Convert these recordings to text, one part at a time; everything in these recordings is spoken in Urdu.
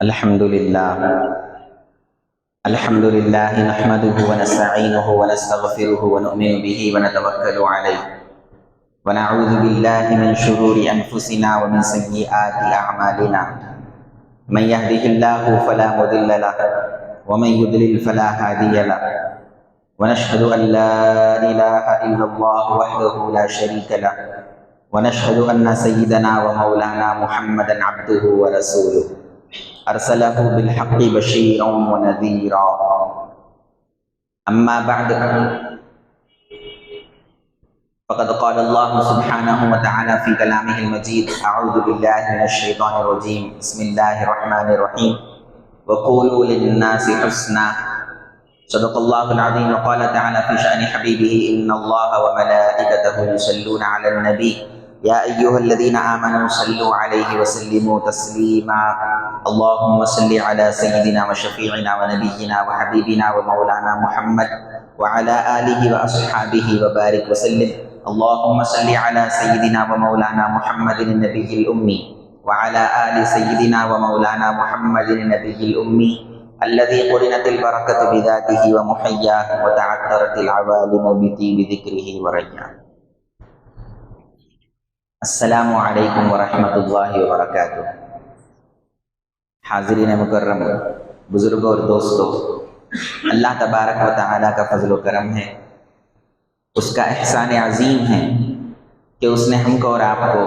الحمدللہ نحمده ونستعینه ونستغفره ونؤمن به ونتوکل علیہ ونعوذ باللہ من شرور انفسنا ومن سیئات اعمالنا من يهده اللہ فلا مضل له ومن يضلل فلا هادی له ونشهد ان لا الہ الا اللہ وحده لا شریک له ونشهد ان سیدنا ومولانا محمدا عبده ورسوله ارسلہ بالحق بشیرا ونذیرا اما بعد فقد قال اللہ سبحانہ وتعالی فی کلامہ المجید اعوذ باللہ من الشیطان الرجیم بسم اللہ الرحمن الرحیم وقولوا للناس حسنا صدق اللہ العظیم وقال تعالی فی شأن حبیبہ ان اللہ وملائکتہ یصلون علی النبی یا ایہا الذین آمنوا صلوا علیہ وسلموا تسلیما اللہم صلی علی سیدنا وشفیعنا ونبینا وحبیبنا ومولانا محمد وعلی آلہ واصحابہ وبارک وسلم اللہم صلی علی سیدنا ومولانا محمد النبی الامی وعلی آل سیدنا ومولانا محمد النبی الامی الذي قرنت البرکۃ بذاتہ ومحیاہ وتعطرت العوالم بطیب ذکرہ ورجعہ. السلام علیکم ورحمۃ اللہ وبرکاتہ. حاضرین مکرم، بزرگوں اور دوستوں، اللہ تبارک و تعالیٰ کا فضل و کرم ہے، اس کا احسان عظیم ہے کہ اس نے ہم کو اور آپ کو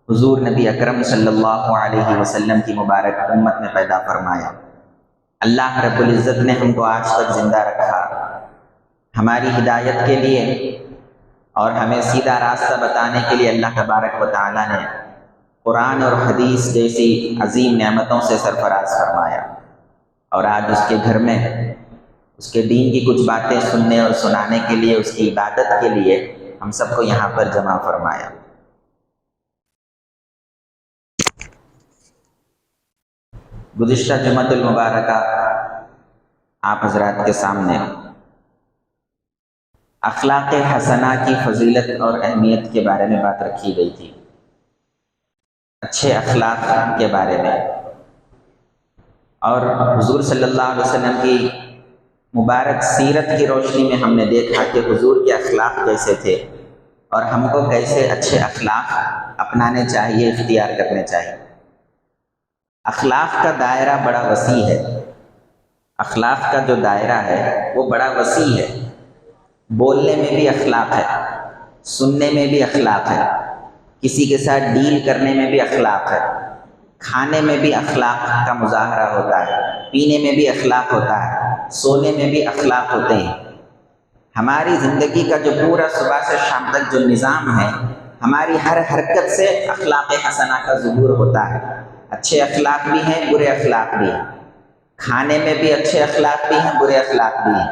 حضور نبی اکرم صلی اللہ علیہ وسلم کی مبارک امت میں پیدا فرمایا. اللہ رب العزت نے ہم کو آج تک زندہ رکھا ہماری ہدایت کے لیے اور ہمیں سیدھا راستہ بتانے کے لیے. اللہ تبارک و تعالیٰ نے قرآن اور حدیث جیسی عظیم نعمتوں سے سرفراز فرمایا، اور آج اس کے گھر میں اس کے دین کی کچھ باتیں سننے اور سنانے کے لیے، اس کی عبادت کے لیے ہم سب کو یہاں پر جمع فرمایا. گزشتہ جمعۃ المبارکہ آپ حضرات کے سامنے اخلاق حسنہ کی فضیلت اور اہمیت کے بارے میں بات رکھی گئی تھی، اچھے اخلاق کے بارے میں. اور حضور صلی اللہ علیہ وسلم کی مبارک سیرت کی روشنی میں ہم نے دیکھا کہ حضور کے اخلاق کیسے تھے اور ہم کو کیسے اچھے اخلاق اپنانے چاہیے، اختیار کرنے چاہیے. اخلاق کا دائرہ بڑا وسیع ہے، اخلاق کا جو دائرہ ہے وہ بڑا وسیع ہے. بولنے میں بھی اخلاق ہے، سننے میں بھی اخلاق ہے، کسی کے ساتھ ڈیل کرنے میں بھی اخلاق ہے، کھانے میں بھی اخلاق کا مظاہرہ ہوتا ہے، پینے میں بھی اخلاق ہوتا ہے، سونے میں بھی اخلاق ہوتے ہیں. ہماری زندگی کا جو پورا صبح سے شام تک جو نظام ہے، ہماری ہر حرکت سے اخلاق حسنہ کا ظہور ہوتا ہے. اچھے اخلاق بھی ہیں، برے اخلاق بھی ہیں. کھانے میں بھی اچھے اخلاق بھی ہیں، برے اخلاق بھی ہیں.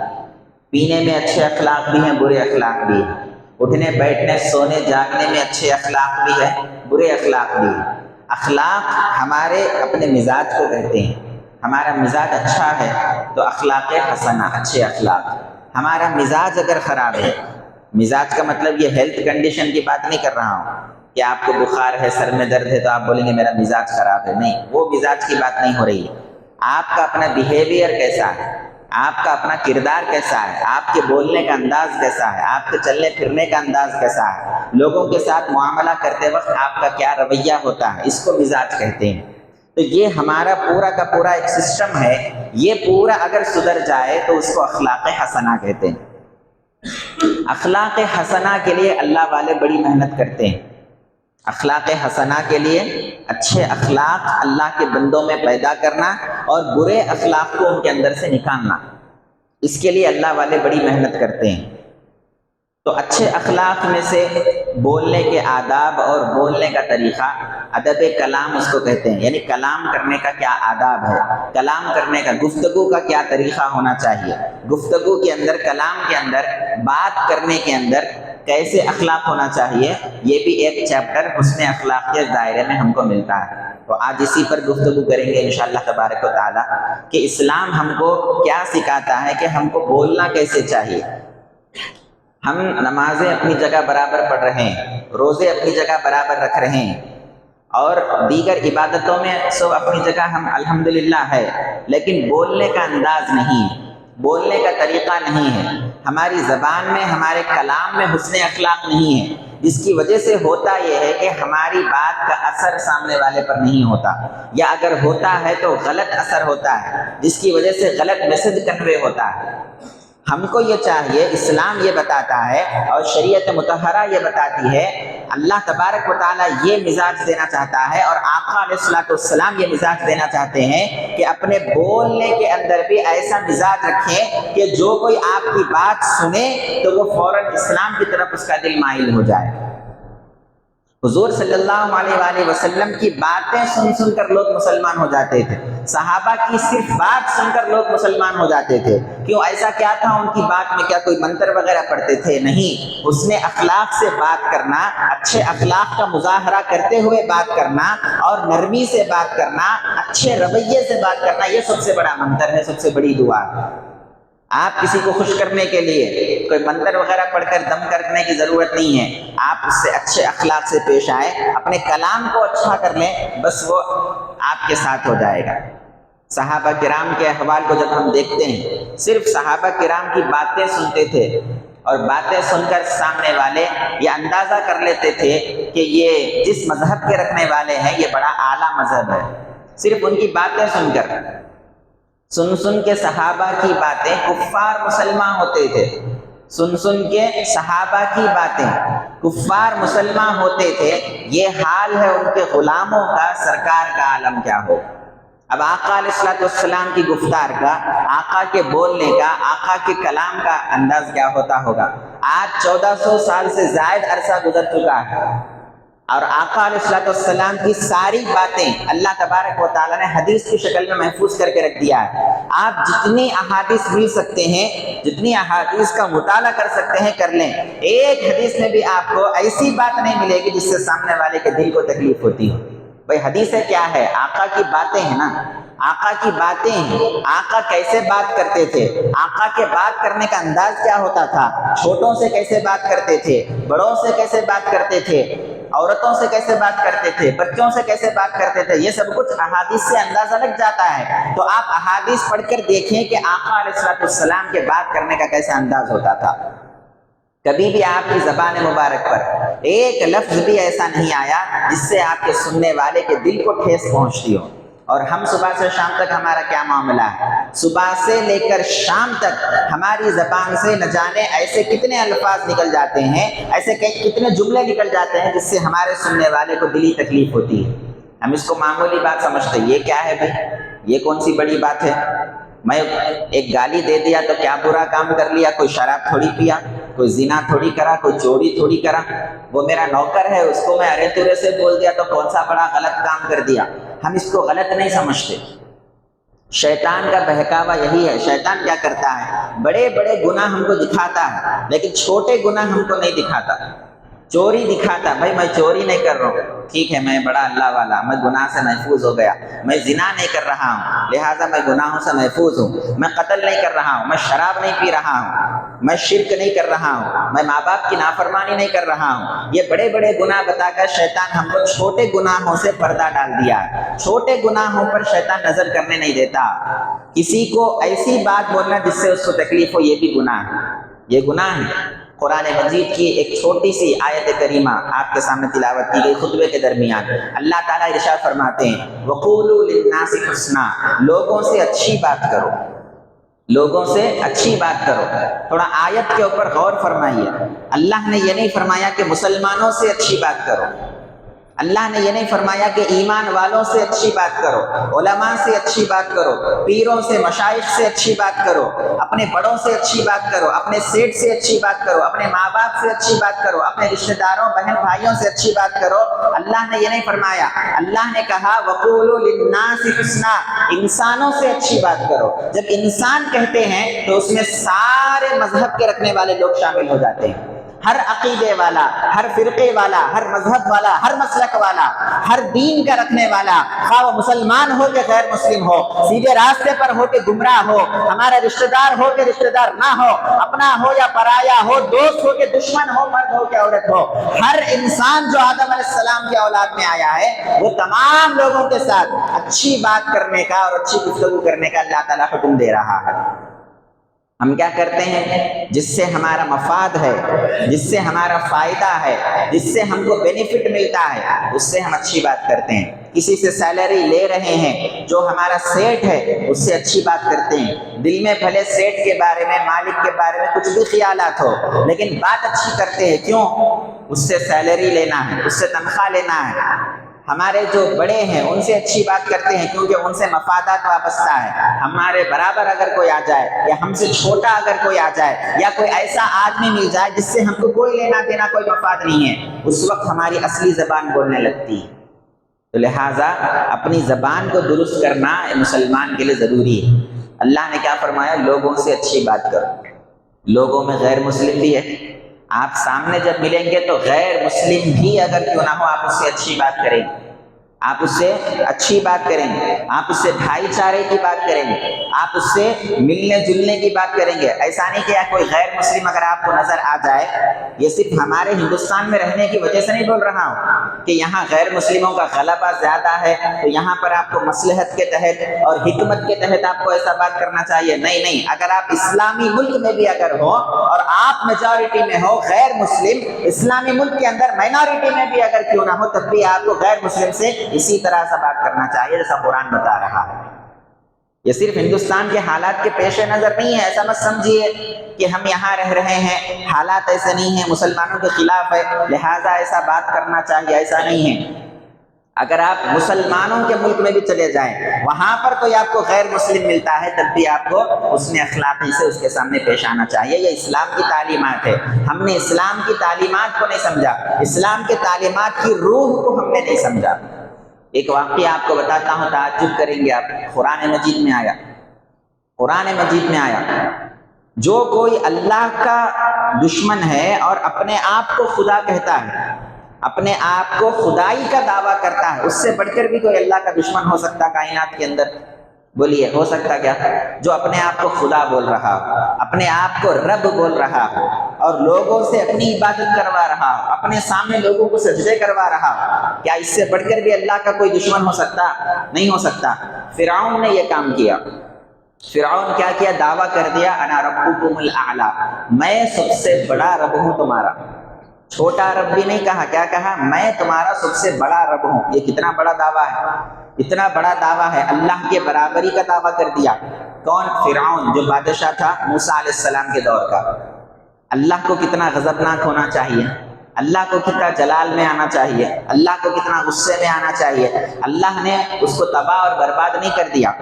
پینے میں اچھے اخلاق بھی ہیں، برے اخلاق بھی ہیں. اٹھنے بیٹھنے سونے جاگنے میں اچھے اخلاق بھی ہیں، برے اخلاق بھی ہیں. اخلاق ہمارے اپنے مزاج کو کہتے ہیں. ہمارا مزاج اچھا ہے تو اخلاق حسنہ، اچھے اخلاق. ہمارا مزاج اگر خراب ہے، مزاج کا مطلب یہ ہیلتھ کنڈیشن کی بات نہیں کر رہا ہوں کہ آپ کو بخار ہے، سر میں درد ہے تو آپ بولیں گے میرا مزاج خراب ہے. نہیں، وہ مزاج کی بات نہیں ہو رہی ہے. آپ کا اپنا بیہیویئر کیسا ہے، آپ کا اپنا کردار کیسا ہے، آپ کے بولنے کا انداز کیسا ہے، آپ کے چلنے پھرنے کا انداز کیسا ہے، لوگوں کے ساتھ معاملہ کرتے وقت آپ کا کیا رویہ ہوتا ہے، اس کو مزاج کہتے ہیں. تو یہ ہمارا پورا کا پورا ایک سسٹم ہے، یہ پورا اگر سدھر جائے تو اس کو اخلاق حسنہ کہتے ہیں. اخلاق حسنہ کے لیے اللہ والے بڑی محنت کرتے ہیں. اخلاق حسنہ کے لیے اچھے اخلاق اللہ کے بندوں میں پیدا کرنا اور برے اخلاق کو ان کے اندر سے نکالنا، اس کے لیے اللہ والے بڑی محنت کرتے ہیں. تو اچھے اخلاق میں سے بولنے کے آداب اور بولنے کا طریقہ، ادب کلام اس کو کہتے ہیں. یعنی کلام کرنے کا کیا آداب ہے، کلام کرنے کا، گفتگو کا کیا طریقہ ہونا چاہیے. گفتگو کے اندر، کلام کے اندر، بات کرنے کے اندر کیسے اخلاق ہونا چاہیے، یہ بھی ایک چیپٹر حسن اخلاق کے دائرے میں ہم کو ملتا ہے۔ تو آج اسی پر گفتگو کریں گے انشاءاللہ تبارک و تعالیٰ کہ اسلام ہم کو کیا سکھاتا ہے کہ ہم کو بولنا کیسے چاہیے۔ ہم نمازیں اپنی جگہ برابر پڑھ رہے ہیں، روزے اپنی جگہ برابر رکھ رہے ہیں، اور دیگر عبادتوں میں سب اپنی جگہ ہم الحمدللہ ہے، لیکن بولنے کا انداز نہیں ہے، بولنے کا طریقہ نہیں ہے، ہماری زبان میں، ہمارے کلام میں حسن اخلاق نہیں ہے، جس کی وجہ سے ہوتا یہ ہے کہ ہماری بات کا اثر سامنے والے پر نہیں ہوتا، یا اگر ہوتا ہے تو غلط اثر ہوتا ہے، جس کی وجہ سے غلط میسج کنوے ہوتا ہے۔ ہم کو یہ چاہیے، اسلام یہ بتاتا ہے اور شریعت مطہرہ یہ بتاتی ہے، اللہ تبارک و تعالیٰ یہ مزاج دینا چاہتا ہے، اور آقا علیہ الصلوۃ والسلام یہ مزاج دینا چاہتے ہیں کہ اپنے بولنے کے اندر بھی ایسا مزاج رکھیں کہ جو کوئی آپ کی بات سنے تو وہ فوراً اسلام کی طرف اس کا دل مائل ہو جائے۔ حضور صلی اللہ علیہ وآلہ وسلم کی باتیں سن سن کر لوگ مسلمان ہو جاتے تھے، صحابہ کی صرف بات سن کر لوگ مسلمان ہو جاتے تھے۔ کیوں؟ ایسا کیا تھا ان کی بات میں؟ کیا کوئی منتر وغیرہ پڑھتے تھے؟ نہیں، حسن اخلاق سے بات کرنا، اچھے اخلاق کا مظاہرہ کرتے ہوئے بات کرنا، اور نرمی سے بات کرنا، اچھے رویے سے بات کرنا، یہ سب سے بڑا منتر ہے، سب سے بڑی دعا ہے۔ آپ کسی کو خوش کرنے کے لیے کوئی منتر وغیرہ پڑھ کر دم کرنے کی ضرورت نہیں ہے، آپ اس سے اچھے اخلاق سے پیش آئیں، اپنے کلام کو اچھا کر لیں، بس وہ آپ کے ساتھ ہو جائے گا۔ صحابہ کرام کے احوال کو جب ہم دیکھتے ہیں، صرف صحابہ کرام کی باتیں سنتے تھے، اور باتیں سن کر سامنے والے یہ اندازہ کر لیتے تھے کہ یہ جس مذہب کے رکھنے والے ہیں یہ بڑا اعلیٰ مذہب ہے، صرف ان کی باتیں سن کر۔ سن سن کے صحابہ کی باتیں کفار مسلمان ہوتے تھے، سن سن کے صحابہ کی باتیں کفار مسلمان ہوتے تھے۔ یہ حال ہے ان کے غلاموں کا، سرکار کا عالم کیا ہو۔ اب آقا علیہ الصلوۃ والسلام کی گفتار کا، آقا کے بولنے کا، آقا کے کلام کا انداز کیا ہوتا ہوگا۔ آج 1400 سال سے زائد عرصہ گزر چکا ہے، اور آقا علیہ الصلوۃ والسلام کی ساری باتیں اللہ تبارک و تعالیٰ نے حدیث کی شکل میں محفوظ کر کے رکھ دیا ہے۔ آپ جتنی احادیث مل سکتے ہیں، جتنی احادیث کا مطالعہ کر سکتے ہیں کر لیں، ایک حدیث میں بھی آپ کو ایسی بات نہیں ملے گی جس سے سامنے والے کے دل کو تکلیف ہوتی ہو۔ بھئی حدیث کیا ہے؟ آقا کی باتیں ہیں نا، آقا کی باتیں ہیں۔ آقا کیسے بات کرتے تھے، آقا کے بات کرنے کا انداز کیا ہوتا تھا، چھوٹوں سے کیسے بات کرتے تھے، بڑوں سے کیسے بات کرتے تھے، عورتوں سے کیسے بات کرتے تھے، بچوں سے کیسے بات کرتے تھے، یہ سب کچھ احادیث سے اندازہ لگ جاتا ہے۔ تو آپ احادیث پڑھ کر دیکھیں کہ آقا علیہ الصلوۃ والسلام کے بات کرنے کا کیسا انداز ہوتا تھا۔ کبھی بھی آپ کی زبان مبارک پر ایک لفظ بھی ایسا نہیں آیا جس سے آپ کے سننے والے کے دل کو ٹھیس پہنچتی ہو۔ اور ہم صبح سے شام تک ہمارا کیا معاملہ ہے؟ صبح سے لے کر شام تک ہماری زبان سے نہ جانے ایسے کتنے الفاظ نکل جاتے ہیں، ایسے کتنے جملے نکل جاتے ہیں جس سے ہمارے سننے والے کو دلی تکلیف ہوتی ہے۔ ہم اس کو معمولی بات سمجھتے ہیں، یہ کیا ہے بھائی، یہ کون سی بڑی بات ہے؟ میں ایک گالی دے دیا تو کیا برا کام کر لیا؟ کوئی شراب تھوڑی پیا، کوئی زنا تھوڑی کرا، کوئی چوری تھوڑی کرا، وہ میرا نوکر ہے، اس کو میں ارے تورے سے بول دیا تو کون سا بڑا غلط کام کر دیا۔ ہم اس کو غلط نہیں سمجھتے۔ شیطان کا بہکاوا یہی ہے۔ شیطان کیا کرتا ہے؟ بڑے بڑے گناہ ہم کو دکھاتا ہے، لیکن چھوٹے گناہ ہم کو نہیں دکھاتا۔ چوری دکھاتا، بھائی میں چوری نہیں کر رہا ہوں، ٹھیک ہے، میں بڑا اللہ والا، میں گناہ سے محفوظ ہو گیا، میں زنا نہیں کر رہا ہوں لہٰذا میں گناہوں سے محفوظ ہوں، میں قتل نہیں کر رہا ہوں، میں شراب نہیں پی رہا ہوں، میں شرک نہیں کر رہا ہوں، میں ماں باپ کی نافرمانی نہیں کر رہا ہوں۔ یہ بڑے بڑے گناہ بتا کر شیطان ہم کو چھوٹے گناہوں سے پردہ ڈال دیا ہے۔ چھوٹے گناہوں پر شیطان نظر کرنے نہیں دیتا۔ کسی کو ایسی بات بولنا جس سے اس کو تکلیف ہو، یہ بھی گناہ ہے، یہ گناہ ہے۔ قرآن مجید کی ایک چھوٹی سی آیت کریمہ آپ کے سامنے تلاوت کی گئی خطبے کے درمیان۔ اللہ تعالیٰ ارشاد فرماتے ہیں وَقُولُوا لِلنَّاسِ حُسْنًا، لوگوں سے اچھی بات کرو، لوگوں سے اچھی بات کرو۔ تھوڑا آیت کے اوپر غور فرمائیے۔ اللہ نے یہ نہیں فرمایا کہ مسلمانوں سے اچھی بات کرو، اللہ نے یہ نہیں فرمایا کہ ایمان والوں سے اچھی بات کرو، علماء سے اچھی بات کرو، پیروں سے، مشائخ سے اچھی بات کرو، اپنے بڑوں سے اچھی بات کرو، اپنے سیٹ سے اچھی بات کرو، اپنے ماں باپ سے اچھی بات کرو، اپنے رشتہ داروں، بہن بھائیوں سے اچھی بات کرو۔ اللہ نے یہ نہیں فرمایا۔ اللہ نے کہا وَقُولُوا لِلنَّاسِ حُسْنًا، انسانوں سے اچھی بات کرو۔ جب انسان کہتے ہیں تو اس میں سارے مذہب کے رکھنے والے لوگ شامل ہو جاتے ہیں۔ ہر عقیدے والا، ہر فرقے والا، ہر مذہب والا، ہر مسلک والا، ہر دین کا رکھنے والا، خواہ وہ مسلمان ہو کہ غیر مسلم ہو، سیدھے راستے پر ہو کہ گمراہ ہو، ہمارا رشتہ دار ہو کہ رشتہ دار نہ ہو، اپنا ہو یا پرایا ہو، دوست ہو کہ دشمن ہو، مرد ہو کہ عورت ہو، ہر انسان جو آدم علیہ السلام کی اولاد میں آیا ہے وہ تمام لوگوں کے ساتھ اچھی بات کرنے کا اور اچھی گفتگو کرنے کا اللہ تعالیٰ حکم دے رہا ہے۔ ہم کیا کرتے ہیں؟ جس سے ہمارا مفاد ہے، جس سے ہمارا فائدہ ہے، جس سے ہم کو بینیفٹ ملتا ہے، اس سے ہم اچھی بات کرتے ہیں۔ کسی سے سیلری لے رہے ہیں جو ہمارا سیٹ ہے، اس سے اچھی بات کرتے ہیں۔ دل میں بھلے سیٹ کے بارے میں، مالک کے بارے میں کچھ بھی خیالات ہو، لیکن بات اچھی کرتے ہیں۔ کیوں؟ اس سے سیلری لینا ہے، اس سے تنخواہ لینا ہے۔ ہمارے جو بڑے ہیں ان سے اچھی بات کرتے ہیں کیونکہ ان سے مفادات وابستہ ہے۔ ہمارے برابر اگر کوئی آ جائے یا ہم سے چھوٹا اگر کوئی آ جائے یا کوئی ایسا آدمی مل جائے جس سے ہم کو کوئی لینا دینا، کوئی مفاد نہیں ہے، اس وقت ہماری اصلی زبان بولنے لگتی ہے۔ تو لہٰذا اپنی زبان کو درست کرنا مسلمان کے لیے ضروری ہے۔ اللہ نے کیا فرمایا؟ لوگوں سے اچھی بات کرو۔ لوگوں میں غیر مسلم بھی ہے، آپ سامنے جب ملیں گے تو غیر مسلم بھی اگر کیوں نہ ہو آپ اس سے اچھی بات کریں گے، آپ اس سے اچھی بات کریں گے، آپ اس سے بھائی چارے کی بات کریں گے، آپ اس سے ملنے جلنے کی بات کریں گے۔ ایسا نہیں کہ کوئی غیر مسلم اگر آپ کو نظر آ جائے، یہ صرف ہمارے ہندوستان میں رہنے کی وجہ سے نہیں بول رہا ہوں کہ یہاں غیر مسلموں کا غلبہ زیادہ ہے تو یہاں پر آپ کو مصلحت کے تحت اور حکمت کے تحت آپ کو ایسا بات کرنا چاہیے۔ نہیں، اگر آپ اسلامی ملک میں بھی اگر ہو اور آپ میجورٹی میں ہو غیر مسلم، اسلامی ملک کے اندر مائنورٹی میں بھی اگر کیوں نہ ہو، تب بھی آپ کو غیر مسلم سے اسی طرح سے بات کرنا چاہیے جیسا قرآن بتا رہا ہے۔ یہ صرف ہندوستان کے حالات کے پیش نظر نہیں ہے، ایسا مت سمجھیے کہ ہم یہاں رہ رہے ہیں، حالات ایسے نہیں ہیں، مسلمانوں کے خلاف ہے لہٰذا ایسا بات کرنا چاہیے، ایسا نہیں ہے۔ اگر آپ مسلمانوں کے ملک میں بھی چلے جائیں، وہاں پر کوئی آپ کو غیر مسلم ملتا ہے، تب بھی آپ کو اس نے اخلاقی سے اس کے سامنے پیش آنا چاہیے۔ یہ اسلام کی تعلیمات ہے۔ ہم نے اسلام کی تعلیمات کو نہیں سمجھا، اسلام کے تعلیمات کی روح کو ہم نے نہیں سمجھا۔ ایک واقعہ آپ کو بتاتا ہوں، تعجب کریں گے آپ۔ قرآن مجید میں آیا جو کوئی اللہ کا دشمن ہے اور اپنے آپ کو خدا کہتا ہے، اپنے آپ کو خدائی کا دعویٰ کرتا ہے، اس سے بڑھ کر بھی کوئی اللہ کا دشمن ہو سکتا کائنات کے اندر؟ بولیے، ہو سکتا کیا؟ جو اپنے آپ کو خدا بول رہا ہو، اپنے آپ کو رب بول رہا ہو اور لوگوں سے اپنی عبادت کروا رہا ہو، اپنے سامنے لوگوں کو سجدے کروا رہا ہو، کیا اس سے بڑھ کر بھی اللہ کا کوئی دشمن ہو سکتا؟ نہیں ہو سکتا۔ فرعون نے یہ کام کیا۔ فرعون کیا کیا؟ دعویٰ کر دیا انا ربکم الاعلی، میں سب سے بڑا رب ہوں تمہارا۔ چھوٹا رب بھی نہیں کہا، کیا کہا؟ میں تمہارا سب سے بڑا رب ہوں۔ یہ کتنا بڑا دعویٰ ہے، اتنا بڑا دعویٰ ہے، اللہ کے برابری کا دعویٰ کر دیا۔ کون؟ فرعون، جو بادشاہ تھا موسیٰ علیہ السلام کے دور کا۔ اللہ کو کتنا غضبناک ہونا چاہیے، اللہ کو کتنا جلال میں آنا چاہیے، اللہ کو کتنا غصے میں آنا چاہیے۔ اللہ نے اس کو تباہ اور برباد نہیں کر دیا،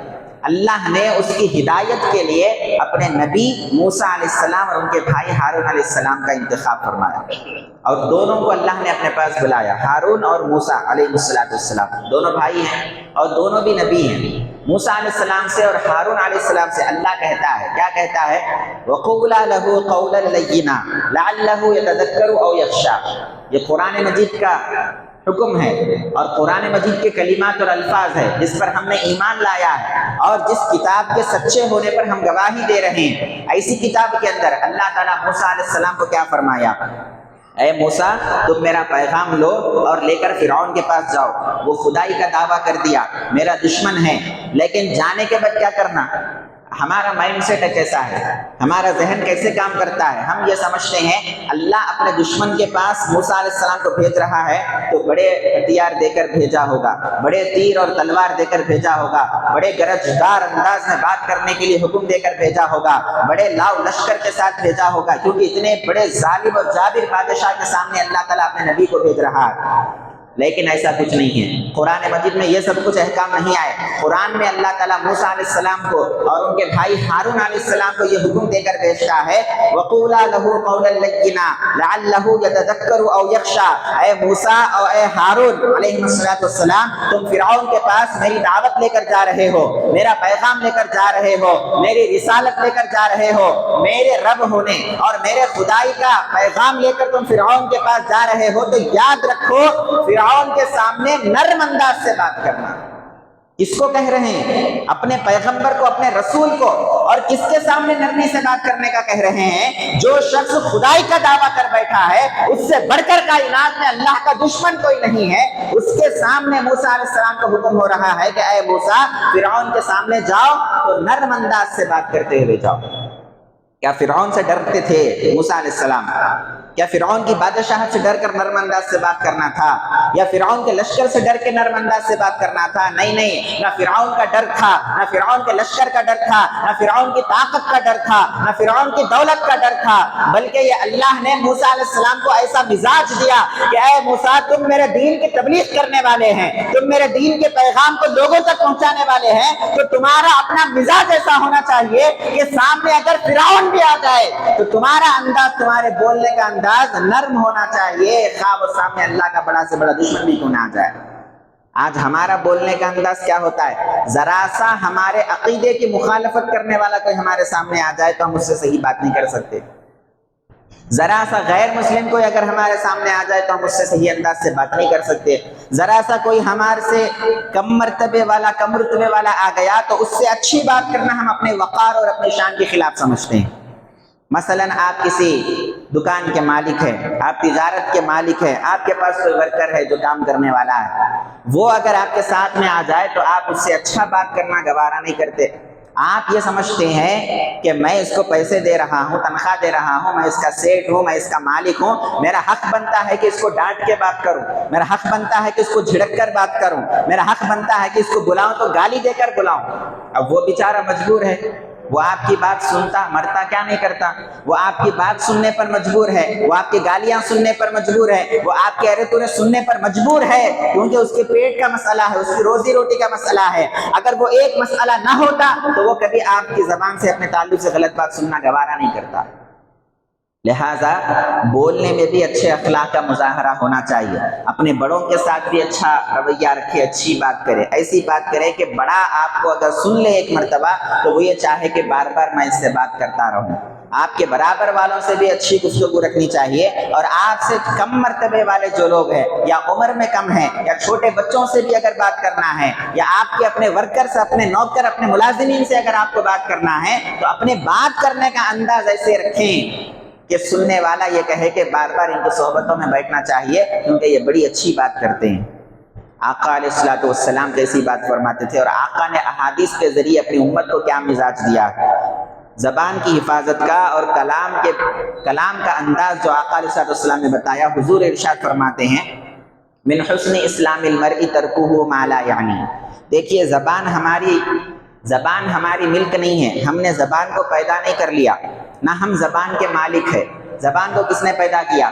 اللہ نے اس کی ہدایت کے لیے اپنے نبی موسیٰ علیہ السلام اور ان کے بھائی ہارون علیہ السلام کا انتخاب فرمایا، اور دونوں کو اللہ نے اپنے پاس بلایا۔ ہارون اور موسیٰ علیہ السلام دونوں بھائی ہیں اور دونوں بھی نبی ہیں۔ موسیٰ علیہ السلام سے اور ہارون علیہ السلام سے اللہ کہتا ہے، کیا کہتا ہے؟ وَقُولَا لَهُ قَوْلًا لَيِّنًا لَعَلَّهُ يَتَذَكَّرُ أَوْ يَخْشَىٰ۔ یہ قرآن مجید کا حکم ہے اور قرآن مجید کے کلمات اور الفاظ ہے جس پر ہم نے ایمان لایا ہے اور جس کتاب کے سچے ہونے پر ہم گواہی دے رہے ہیں۔ ایسی کتاب کے اندر اللہ تعالیٰ موسیٰ علیہ السلام کو کیا فرمایا؟ اے موسیٰ، تم میرا پیغام لو اور لے کر فرعون کے پاس جاؤ، وہ خدائی کا دعویٰ کر دیا، میرا دشمن ہے، لیکن جانے کے بعد کیا کرنا؟ ہمارا مائنڈ سیٹ کیسا ہے، ہمارا ذہن کیسے کام کرتا ہے؟ ہم یہ سمجھتے ہیں اللہ اپنے دشمن کے پاس موسیٰ علیہ السلام کو بھیج رہا ہے تو بڑے ہتھیار دے کر بھیجا ہوگا، بڑے تیر اور تلوار دے کر بھیجا ہوگا، بڑے گرجدار انداز میں بات کرنے کے لیے حکم دے کر بھیجا ہوگا، بڑے لاؤ لشکر کے ساتھ بھیجا ہوگا، کیونکہ اتنے بڑے ظالم اور جابر بادشاہ کے سامنے اللہ تعالیٰ اپنے نبی کو بھیج رہا ہے۔ لیکن ایسا کچھ نہیں ہے، قرآن مجید میں یہ سب کچھ احکام نہیں آئے۔ قرآن میں اللہ تعالیٰ موسیٰ علیہ السلام کو اور ان کے بھائی ہارون علیہ السلام کو یہ حکم دے کر بھیجتا ہے وَقُولَا لَهُ قَوْلًا لَيِّنًا لَعَلَّهُ يَتَذَكَّرُ أَوْ يَخْشَىٰ، اے موسیٰ اور اے ہارون علیہ السلام، تم فرعون کے پاس میری دعوت لے کر جا رہے ہو، میرا پیغام لے کر جا رہے ہو، میری رسالت لے کر جا رہے ہو، میرے رب ہونے اور میرے خدائی کا پیغام لے کر تم فرعون کے پاس جا رہے ہو، تو یاد رکھو فرعون کے سامنے نرم انداز سے بات کرنا۔ کس کو کہہ رہے ہیں؟ اپنے پیغمبر کو، اپنے رسول کو۔ اور کس کے سامنے نرمی سے بات کرنے کا کہہ رہے ہیں؟ جو شخص خدائی کا دعویٰ کر بیٹھا ہے، اس سے بڑھ کر کائنات میں اللہ کا دشمن کوئی نہیں ہے، اس کے سامنے موسیٰ علیہ السلام کا حکم ہو رہا ہے کہ اے موسیٰ فرعون کے سامنے جاؤ تو نرم انداز سے بات کرتے ہوئے جاؤ۔ کیا فرعون سے ڈرتے تھے موسیٰ علیہ السلام؟ کیا فرعون کی بادشاہت سے ڈر کر نرم انداز سے بات کرنا تھا؟ یا فرعون کے لشکر سے ڈر کے نرم انداز سے بات کرنا تھا؟ نہیں نہیں، نہ فرعون کا ڈر تھا، نہ فرعون کے لشکر کا ڈر تھا، نہ فرعون کی طاقت کا ڈر تھا، نہ فرعون کی دولت کا ڈر تھا، بلکہ یہ اللہ نے موسیٰ علیہ السلام کو ایسا مزاج دیا کہ اے موسیٰ تم میرے دین کی تبلیغ کرنے والے ہیں، تم میرے دین کے پیغام کو لوگوں تک پہنچانے والے ہیں، تو تمہارا اپنا مزاج ایسا ہونا چاہیے کہ سامنے اگر فرعون بھی آ جائے تو تمہارا انداز، تمہارے بولنے کا انداز نرم ہونا چاہیے، خواہ وہ سامنے اللہ کا بڑا سے بڑا دشمن بھی کیوں نہ آ جائے۔ آج ہمارا بولنے کا انداز کیا ہوتا ہے؟ ذرا سا ہمارے عقیدے کی مخالفت کرنے والا کوئی ہمارے سامنے آ جائے تو ہم اس سے صحیح بات نہیں کر سکتے، ذرا سا غیر مسلم کوئی اگر ہمارے سامنے آ جائے تو ہم اس سے صحیح انداز سے بات نہیں کر سکتے، ذرا سا کوئی ہمارے سے کم مرتبے والا، کم رتبے والا آ گیا تو اس سے اچھی بات کرنا ہم اپنے وقار اور اپنے شان کے خلاف سمجھتے ہیں۔ مثلا آپ کسی دکان کے مالک ہیں، آپ تجارت کے مالک ہیں، آپ کے پاس کوئی ورکر ہے جو کام کرنے والا ہے، وہ اگر آپ کے ساتھ میں آ جائے تو آپ اس سے اچھا بات کرنا گوارا نہیں کرتے، آپ یہ سمجھتے ہیں کہ میں اس کو پیسے دے رہا ہوں، تنخواہ دے رہا ہوں، میں اس کا سیٹ ہوں، میں اس کا مالک ہوں، میرا حق بنتا ہے کہ اس کو ڈانٹ کے بات کروں، میرا حق بنتا ہے کہ اس کو جھڑک کر بات کروں، میرا حق بنتا ہے کہ اس کو بلاؤں تو گالی دے کر بلاؤں۔ اب وہ بیچارہ مجبور ہے، وہ آپ کی بات سنتا مرتا کیا نہیں کرتا، وہ آپ کی بات سننے پر مجبور ہے، وہ آپ کی گالیاں سننے پر مجبور ہے، وہ آپ کے ارے تورے سننے پر مجبور ہے، کیونکہ اس کے پیٹ کا مسئلہ ہے، اس کی روزی روٹی کا مسئلہ ہے۔ اگر وہ ایک مسئلہ نہ ہوتا تو وہ کبھی آپ کی زبان سے اپنے تعلق سے غلط بات سننا گوارا نہیں کرتا۔ لہٰذا بولنے میں بھی اچھے اخلاق کا مظاہرہ ہونا چاہیے، اپنے بڑوں کے ساتھ بھی اچھا رویہ رکھے، اچھی بات کرے، ایسی بات کرے کہ بڑا آپ کو اگر سن لے ایک مرتبہ تو وہ یہ چاہے کہ بار بار میں اس سے بات کرتا رہوں۔ آپ کے برابر والوں سے بھی اچھی گفتگو رکھنی چاہیے، اور آپ سے کم مرتبے والے جو لوگ ہیں یا عمر میں کم ہیں یا چھوٹے بچوں سے بھی اگر بات کرنا ہے، یا آپ کے اپنے ورکر سے، اپنے نوکر، اپنے ملازمین سے اگر آپ کو بات کرنا ہے تو اپنے بات کرنے کا انداز ایسے رکھیں کہ سننے والا یہ کہے کہ بار بار ان کی صحبتوں میں بیٹھنا چاہیے کیونکہ یہ بڑی اچھی بات کرتے ہیں۔ آقا علیہ الصلوۃ والسلام کیسی بات فرماتے تھے، اور آقا نے احادیث کے ذریعے اپنی امت کو کیا مزاج دیا، زبان کی حفاظت کا اور کلام کا انداز جو آقا علیہ الصلوۃ والسلام نے بتایا۔ حضور ارشاد فرماتے ہیں من حسن اسلام المرء ترکہ ما لا یعنی۔ دیکھیے زبان ہماری ملک نہیں ہے، ہم نے زبان کو پیدا نہیں کر لیا، نہ ہم زبان کے مالک ہے۔ زبان کو کس نے پیدا کیا؟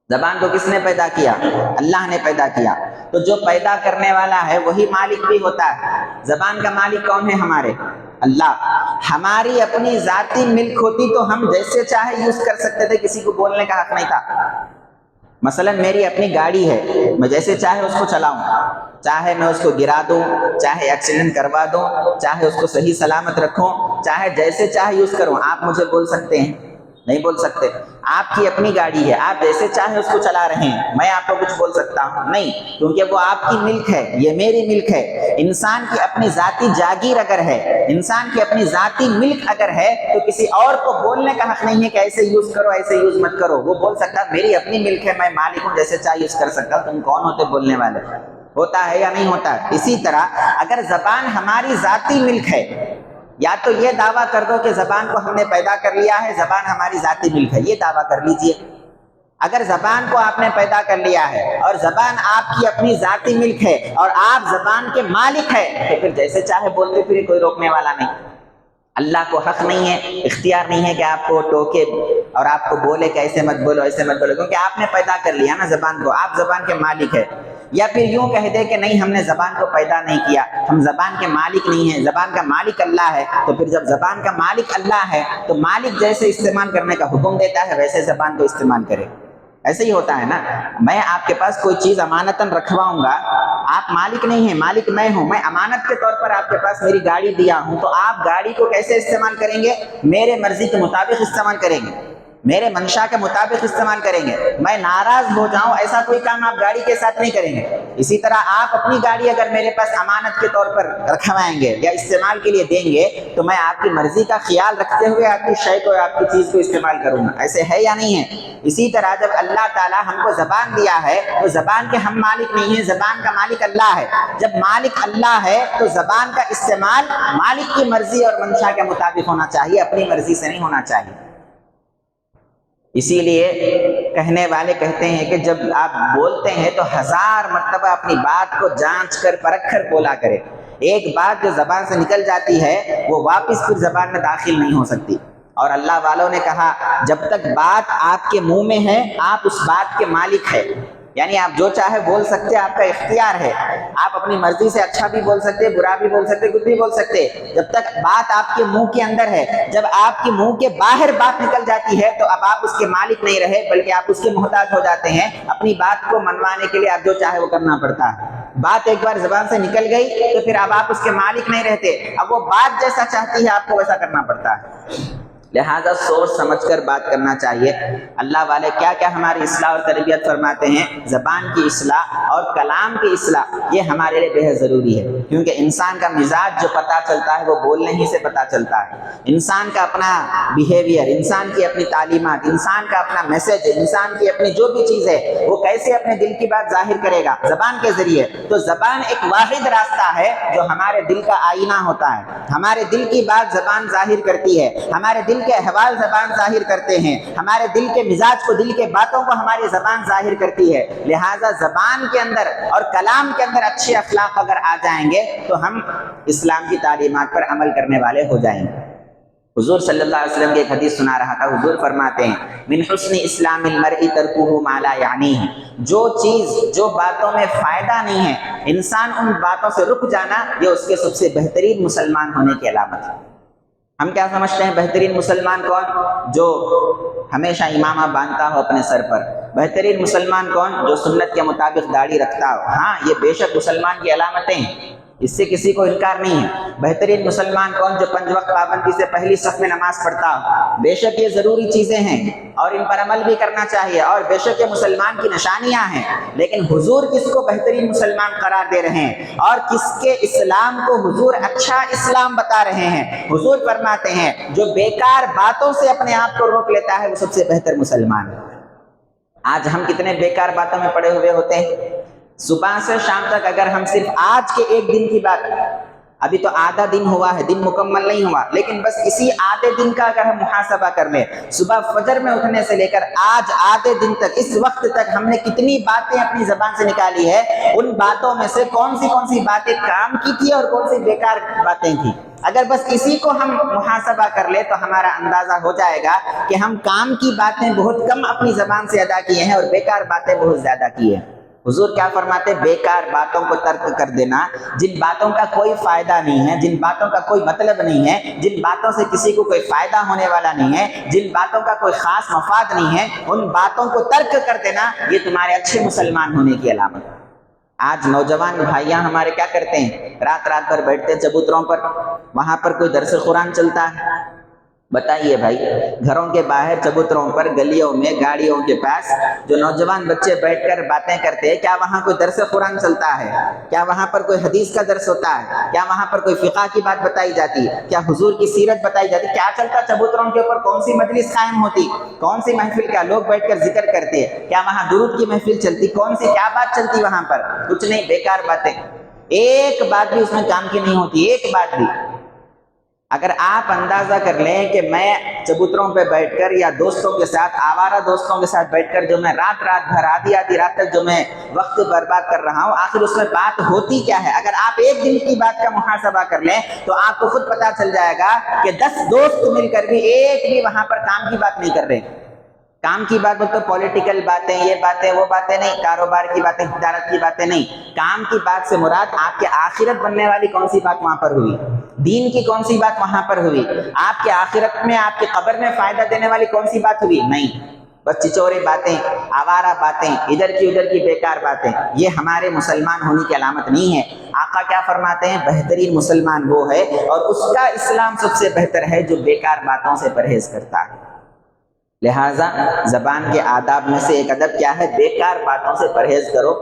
زبان کو کس نے پیدا کیا؟ اللہ نے پیدا کیا۔ تو جو پیدا کرنے والا ہے وہی مالک بھی ہوتا ہے۔ زبان کا مالک کون ہے؟ ہمارے اللہ۔ ہماری اپنی ذاتی ملک ہوتی تو ہم جیسے چاہے یوز کر سکتے تھے، کسی کو بولنے کا حق نہیں تھا۔ مثلا میری اپنی گاڑی ہے، میں جیسے چاہے اس کو چلاؤں، چاہے میں اس کو گرا دوں، چاہے ایکسیڈنٹ کروا دوں، چاہے اس کو صحیح سلامت رکھوں، چاہے جیسے چاہے یوز کروں۔ آپ مجھے بول سکتے ہیں؟ نہیں بول سکتے۔ آپ کی اپنی گاڑی ہے، آپ جیسے چاہے اس کو چلا رہے ہیں، میں آپ کو کچھ بول سکتا ہوں؟ نہیں، کیونکہ وہ آپ کی ملک ہے، یہ میری ملک ہے۔ انسان کی اپنی ذاتی جاگیر اگر ہے، انسان کی اپنی ذاتی ملک اگر ہے تو کسی اور کو بولنے کا حق نہیں ہے کہ ایسے یوز کرو، ایسے یوز مت کرو۔ وہ بول سکتا ہے میری اپنی ملک ہے، میں مالک ہوں، جیسے چاہے یوز کر سکتا ہوں۔ تم کون ہوتے بولنے والے؟ ہوتا ہے یا نہیں ہوتا ہے؟ اسی طرح اگر زبان ہماری ذاتی ملک ہے، یا تو یہ دعویٰ کر دو کہ زبان کو ہم نے پیدا کر لیا ہے، زبان ہماری ذاتی ملک ہے، یہ دعویٰ کر لیجئے۔ اگر زبان کو آپ نے پیدا کر لیا ہے اور زبان آپ کی اپنی ذاتی ملک ہے اور آپ زبان کے مالک ہے تو پھر جیسے چاہے بولتے پھر کوئی روکنے والا نہیں۔ اللہ کو حق نہیں ہے، اختیار نہیں ہے کہ آپ کو ٹوکے اور آپ کو بولے کہ ایسے مت بولو ایسے مت بولو، کیونکہ آپ نے پیدا کر لیا نا زبان کو، آپ زبان کے مالک ہے۔ یا پھر یوں کہہ دے کہ نہیں ہم نے زبان کو پیدا نہیں کیا، ہم زبان کے مالک نہیں ہیں، زبان کا مالک اللہ ہے۔ تو پھر جب زبان کا مالک اللہ ہے تو مالک جیسے استعمال کرنے کا حکم دیتا ہے ویسے زبان کو استعمال کرے۔ ایسے ہی ہوتا ہے نا، میں آپ کے پاس کوئی چیز امانتاً رکھواؤں گا، آپ مالک نہیں ہیں، مالک میں ہوں، میں امانت کے طور پر آپ کے پاس میری گاڑی دیا ہوں، تو آپ گاڑی کو کیسے استعمال کریں گے؟ میرے مرضی کے مطابق استعمال کریں گے، میرے منشا کے مطابق استعمال کریں گے۔ میں ناراض ہو جاؤں ایسا کوئی کام آپ گاڑی کے ساتھ نہیں کریں گے۔ اسی طرح آپ اپنی گاڑی اگر میرے پاس امانت کے طور پر رکھوائیں گے یا استعمال کے لیے دیں گے تو میں آپ کی مرضی کا خیال رکھتے ہوئے آپ کی شے کو، آپ کی چیز کو استعمال کروں گا۔ ایسے ہے یا نہیں ہے؟ اسی طرح جب اللہ تعالیٰ ہم کو زبان دیا ہے تو زبان کے ہم مالک نہیں ہیں، زبان کا مالک اللہ ہے۔ جب مالک اللہ ہے تو زبان کا استعمال مالک کی مرضی اور منشا کے مطابق ہونا چاہیے، اپنی مرضی سے نہیں ہونا چاہیے۔ اسی لیے کہنے والے کہتے ہیں کہ جب آپ بولتے ہیں تو 1000 مرتبہ اپنی بات کو جانچ کر پرکھ کر بولا کرے۔ ایک بات جو زبان سے نکل جاتی ہے وہ واپس پھر زبان میں داخل نہیں ہو سکتی۔ اور اللہ والوں نے کہا جب تک بات آپ کے منہ میں ہے آپ اس بات کے مالک ہے، یعنی آپ جو چاہے بول سکتے، آپ کا اختیار ہے، آپ اپنی مرضی سے اچھا بھی بول سکتے، برا بھی بول سکتے، کچھ بھی بول سکتے، جب تک بات آپ کے منہ کے اندر ہے۔ جب آپ کے منہ کے باہر بات نکل جاتی ہے تو اب آپ اس کے مالک نہیں رہے بلکہ آپ اس کے محتاج ہو جاتے ہیں۔ اپنی بات کو منوانے کے لیے آپ جو چاہے وہ کرنا پڑتا ہے۔ بات ایک بار زبان سے نکل گئی تو پھر اب آپ اس کے مالک نہیں رہتے، اب وہ بات جیسا چاہتی ہے آپ کو ویسا کرنا پڑتا ہے۔ لہٰذا سوچ سمجھ کر بات کرنا چاہیے۔ اللہ والے کیا کیا ہماری اصلاح اور تربیت فرماتے ہیں، زبان کی اصلاح اور کلام کی اصلاح، یہ ہمارے لیے بے حد ضروری ہے، کیونکہ انسان کا مزاج جو پتہ چلتا ہے وہ بولنے ہی سے پتہ چلتا ہے۔ انسان کا اپنا بیہیویئر، انسان کی اپنی تعلیمات، انسان کا اپنا میسج، انسان کی اپنی جو بھی چیز ہے وہ کیسے اپنے دل کی بات ظاہر کرے گا؟ زبان کے ذریعے۔ تو زبان ایک واحد راستہ ہے جو ہمارے دل کا آئینہ ہوتا ہے۔ ہمارے دل کی بات زبان ظاہر کرتی ہے، ہمارے دل کے احوال زبان ظاہر کرتے ہیں، ہمارے دل کے مزاج کو، دل کے باتوں کو ہماری زبان ظاہر کرتی ہے۔ لہٰذا زبان کے اندر اور کلام کے اندر اچھے اخلاق اگر آ جائیں گے تو ہم اسلام کی تعلیمات پر عمل کرنے والے ہو جائیں گے۔ حضور صلی اللہ علیہ وسلم کی ایک حدیث سنا رہا تھا، حضور فرماتے ہیں من حسن اسلام المرء ترکہ ما لا یعنیہ، جو چیز، جو باتوں میں فائدہ نہیں ہے انسان ان باتوں سے رک جانا، یہ اس کے سب سے بہترین مسلمان ہونے کی علامت ہے۔ ہم کیا سمجھتے ہیں بہترین مسلمان کون؟ جو ہمیشہ امامہ باندھتا ہو اپنے سر پر۔ بہترین مسلمان کون؟ جو سنت کے مطابق داڑھی رکھتا ہو۔ ہاں یہ بے شک مسلمان کی علامتیں ہیں، اس سے کسی کو انکار نہیں ہے۔ بہترین مسلمان کون؟ جو 5 وقت پابندی سے پہلی صف میں نماز پڑھتا ہو۔ بے شک یہ ضروری چیزیں ہیں اور ان پر عمل بھی کرنا چاہیے، اور بے شک یہ مسلمان کی نشانیاں ہیں، لیکن حضور کس کو بہترین مسلمان قرار دے رہے ہیں اور کس کے اسلام کو حضور اچھا اسلام بتا رہے ہیں؟ حضور فرماتے ہیں جو بیکار باتوں سے اپنے آپ کو روک لیتا ہے وہ سب سے بہتر مسلمان ہے۔ آج ہم کتنے بیکار باتوں میں پڑے ہوئے ہوتے ہیں۔ صبح سے شام تک اگر ہم صرف آج کے ایک دن کی بات، ابھی تو آدھا دن ہوا ہے، دن مکمل نہیں ہوا، لیکن بس اسی آدھے دن کا اگر ہم محاسبہ کر لیں، صبح فجر میں اٹھنے سے لے کر آج آدھے دن تک، اس وقت تک ہم نے کتنی باتیں اپنی زبان سے نکالی ہے، ان باتوں میں سے کون سی باتیں کام کی تھی اور کون سی بیکار باتیں تھیں۔ اگر بس اسی کو ہم محاسبہ کر لیں تو ہمارا اندازہ ہو جائے گا کہ ہم کام کی باتیں بہت کم اپنی زبان سے ادا کیے ہیں اور بیکار باتیں بہت زیادہ کی ہیں۔ حضور کیا فرماتے؟ بیکار باتوں کو ترک کر دینا، جن باتوں کا کوئی فائدہ نہیں ہے، جن باتوں کا کوئی مطلب نہیں ہے، جن باتوں سے کسی کو کوئی فائدہ ہونے والا نہیں ہے، جن باتوں کا کوئی خاص مفاد نہیں ہے، ان باتوں کو ترک کر دینا یہ تمہارے اچھے مسلمان ہونے کی علامت ہے۔ آج نوجوان بھائیاں ہمارے کیا کرتے ہیں؟ رات بھر بیٹھتے ہیں چبوتروں پر، وہاں پر کوئی درس قرآن چلتا ہے۔ بتائیے بھائی، گھروں کے باہر چبوتروں پر، گلیوں میں، گاڑیوں کے پاس جو نوجوان بچے بیٹھ کر باتیں کرتے ہیں، کیا وہاں کوئی درس قرآن چلتا ہے؟ کیا وہاں پر کوئی حدیث کا درس ہوتا ہے؟ کیا وہاں پر کوئی فقہ کی بات بتائی جاتی ہے؟ کیا حضور کی سیرت بتائی جاتی؟ کیا چلتا چبوتروں کے اوپر؟ کون سی مجلس قائم ہوتی؟ کون سی محفل؟ کیا لوگ بیٹھ کر ذکر کرتے ہیں؟ کیا وہاں درود کی محفل چلتی؟ کون سی کیا بات چلتی وہاں پر؟ کچھ نہیں، بیکار باتیں، ایک بات بھی اس میں کام کی نہیں ہوتی، ایک بات بھی۔ اگر آپ اندازہ کر لیں کہ میں چبوتروں پہ بیٹھ کر یا دوستوں کے ساتھ، آوارہ دوستوں کے ساتھ بیٹھ کر جو میں رات بھر آدھی رات تک جو میں وقت برباد کر رہا ہوں، آخر اس میں بات ہوتی کیا ہے؟ اگر آپ ایک دن کی بات کا محاسبہ کر لیں تو آپ کو خود پتا چل جائے گا کہ 10 دوست مل کر بھی ایک بھی وہاں پر کام کی بات نہیں کر رہے۔ کام کی بات تو پولیٹیکل باتیں، یہ باتیں وہ باتیں نہیں، کاروبار کی باتیں، تجارت کی باتیں نہیں۔ کام کی بات سے مراد آپ کے آخرت بننے والی کون سی بات وہاں پر ہوئی، دین کی کون سی بات وہاں پر ہوئی، آپ کے آخرت میں، آپ کے قبر میں فائدہ دینے والی کون سی بات ہوئی؟ نہیں، بس چچورے باتیں، آوارہ باتیں، ادھر کی بیکار باتیں۔ یہ ہمارے مسلمان ہونے کی علامت نہیں ہے۔ آقا کیا فرماتے ہیں؟ بہترین مسلمان وہ ہے اور اس کا اسلام سب سے بہتر ہے جو بیکار باتوں سے پرہیز کرتا ہے۔ لہٰذا زبان کے آداب میں سے ایک ادب کیا ہے؟ بیکار باتوں سے پرہیز کرو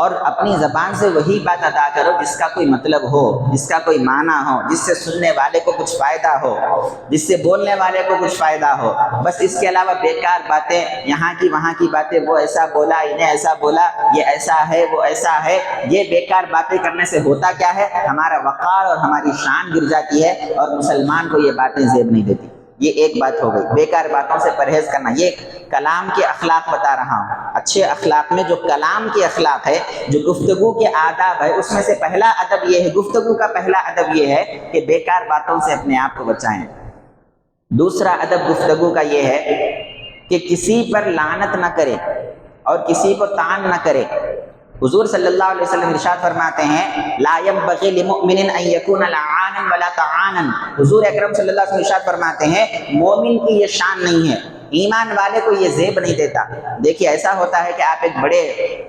اور اپنی زبان سے وہی بات ادا کرو جس کا کوئی مطلب ہو، جس کا کوئی معنی ہو، جس سے سننے والے کو کچھ فائدہ ہو، جس سے بولنے والے کو کچھ فائدہ ہو۔ بس اس کے علاوہ بیکار باتیں، یہاں کی وہاں کی باتیں، وہ ایسا بولا، انہیں ایسا بولا، یہ ایسا ہے، وہ ایسا ہے، یہ بیکار باتیں کرنے سے ہوتا کیا ہے؟ ہمارا وقار اور ہماری شان گر جاتی ہے اور مسلمان کو یہ باتیں زیب نہیں دیتی۔ یہ ایک بات ہو گئی، بیکار باتوں سے پرہیز کرنا۔ یہ کلام کے اخلاق بتا رہا ہوں۔ اچھے اخلاق میں جو کلام کے اخلاق ہے، جو گفتگو کے آداب ہے، اس میں سے پہلا ادب یہ ہے، گفتگو کا پہلا ادب یہ ہے کہ بیکار باتوں سے اپنے آپ کو بچائیں۔ دوسرا ادب گفتگو کا یہ ہے کہ کسی پر لعنت نہ کرے اور کسی کو طعن نہ کرے۔ حضور صلی اللہ علیہ وسلم ارشاد فرماتے ہیں لا ينبغي لمؤمن ان يكون لعانا ولا طعانا۔ حضور اکرم صلی اللہ علیہ وسلم ارشاد فرماتے ہیں مومن کی یہ شان نہیں ہے، ایمان والے کو یہ زیب نہیں دیتا۔ دیکھیے ایسا ہوتا ہے کہ آپ ایک بڑے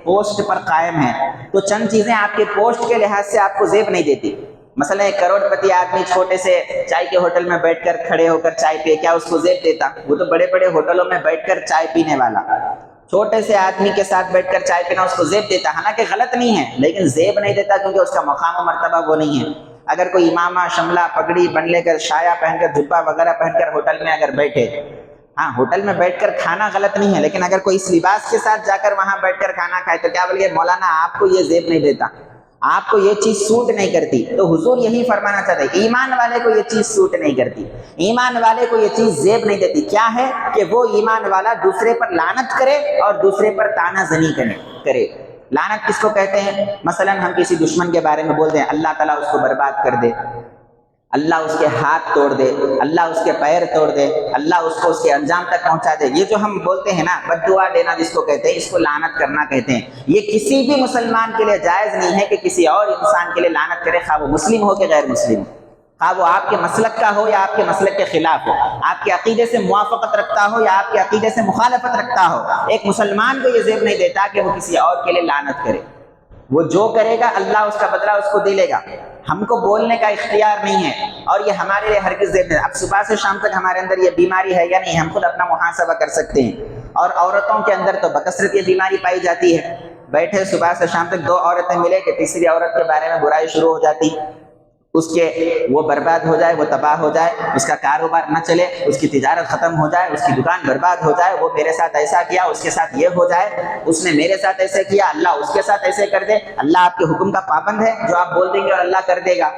پوسٹ پر قائم ہیں تو چند چیزیں آپ کے پوسٹ کے لحاظ سے آپ کو زیب نہیں دیتی۔ مثلا ایک کروڑ پتی آدمی چھوٹے سے چائے کے ہوٹل میں بیٹھ کر کھڑے ہو کر چائے پیے، کیا اس کو زیب دیتا؟ وہ تو بڑے بڑے ہوٹلوں میں بیٹھ کر چائے پینے والا، چھوٹے سے آدمی کے ساتھ بیٹھ کر چائے پینا اس کو زیب دیتا۔ حالانکہ غلط نہیں ہے لیکن زیب نہیں دیتا کیونکہ اس کا مقام و مرتبہ وہ نہیں ہے۔ اگر کوئی امامہ، شملہ، پگڑی بن لے کر، شایا پہن کر، جبہ وغیرہ پہن کر ہوٹل میں اگر بیٹھے، ہاں ہوٹل میں بیٹھ کر کھانا غلط نہیں ہے، لیکن اگر کوئی اس لباس کے ساتھ جا کر وہاں بیٹھ کر کھانا کھائے تو کیا بولے مولانا آپ کو یہ زیب نہیں دیتا، آپ کو یہ چیز سوٹ نہیں کرتی۔ تو حضور یہی فرمانا چاہتے ہیں ایمان والے کو یہ چیز سوٹ نہیں کرتی، ایمان والے کو یہ چیز زیب نہیں دیتی۔ کیا ہے کہ وہ ایمان والا دوسرے پر لعنت کرے اور دوسرے پر طعنہ زنی کرے۔ لعنت کس کو کہتے ہیں؟ مثلا ہم کسی دشمن کے بارے میں بول دیں اللہ تعالیٰ اس کو برباد کر دے، اللہ اس کے ہاتھ توڑ دے، اللہ اس کے پیر توڑ دے، اللہ اس کو اس کے انجام تک پہنچا دے۔ یہ جو ہم بولتے ہیں نا بد دعا دینا جس کو کہتے ہیں، اس کو لعنت کرنا کہتے ہیں۔ یہ کسی بھی مسلمان کے لیے جائز نہیں ہے کہ کسی اور انسان کے لیے لعنت کرے، خواہ وہ مسلم ہو کہ غیر مسلم ہو، خواہ وہ آپ کے مسلک کا ہو یا آپ کے مسلک کے خلاف ہو، آپ کے عقیدے سے موافقت رکھتا ہو یا آپ کے عقیدے سے مخالفت رکھتا ہو۔ ایک مسلمان کو یہ زیب نہیں دیتا کہ وہ کسی اور کے لیے لعنت کرے۔ وہ جو کرے گا اللہ اس کا بدلہ اس کو دے لے گا۔ ہم کو بولنے کا اختیار نہیں ہے اور یہ ہمارے لیے ہرگز زیب نہیں۔ اب صبح سے شام تک ہمارے اندر یہ بیماری ہے یا نہیں، ہم خود اپنا محاسبہ کر سکتے ہیں۔ اور عورتوں کے اندر تو بکثرت یہ بیماری پائی جاتی ہے۔ بیٹھے صبح سے شام تک 2 عورتیں ملے کہ تیسری عورت کے بارے میں برائی شروع ہو جاتی، اس کے وہ برباد ہو جائے، وہ تباہ ہو جائے، اس کا کاروبار نہ چلے، اس کی تجارت ختم ہو جائے، اس کی دکان برباد ہو جائے، وہ میرے ساتھ ایسا کیا، اس کے ساتھ یہ ہو جائے، اس نے میرے ساتھ ایسے کیا، اللہ اس کے ساتھ ایسے کر دے۔ اللہ آپ کے حکم کا پابند ہے جو آپ بول دیں گے اور اللہ کر دے گا؟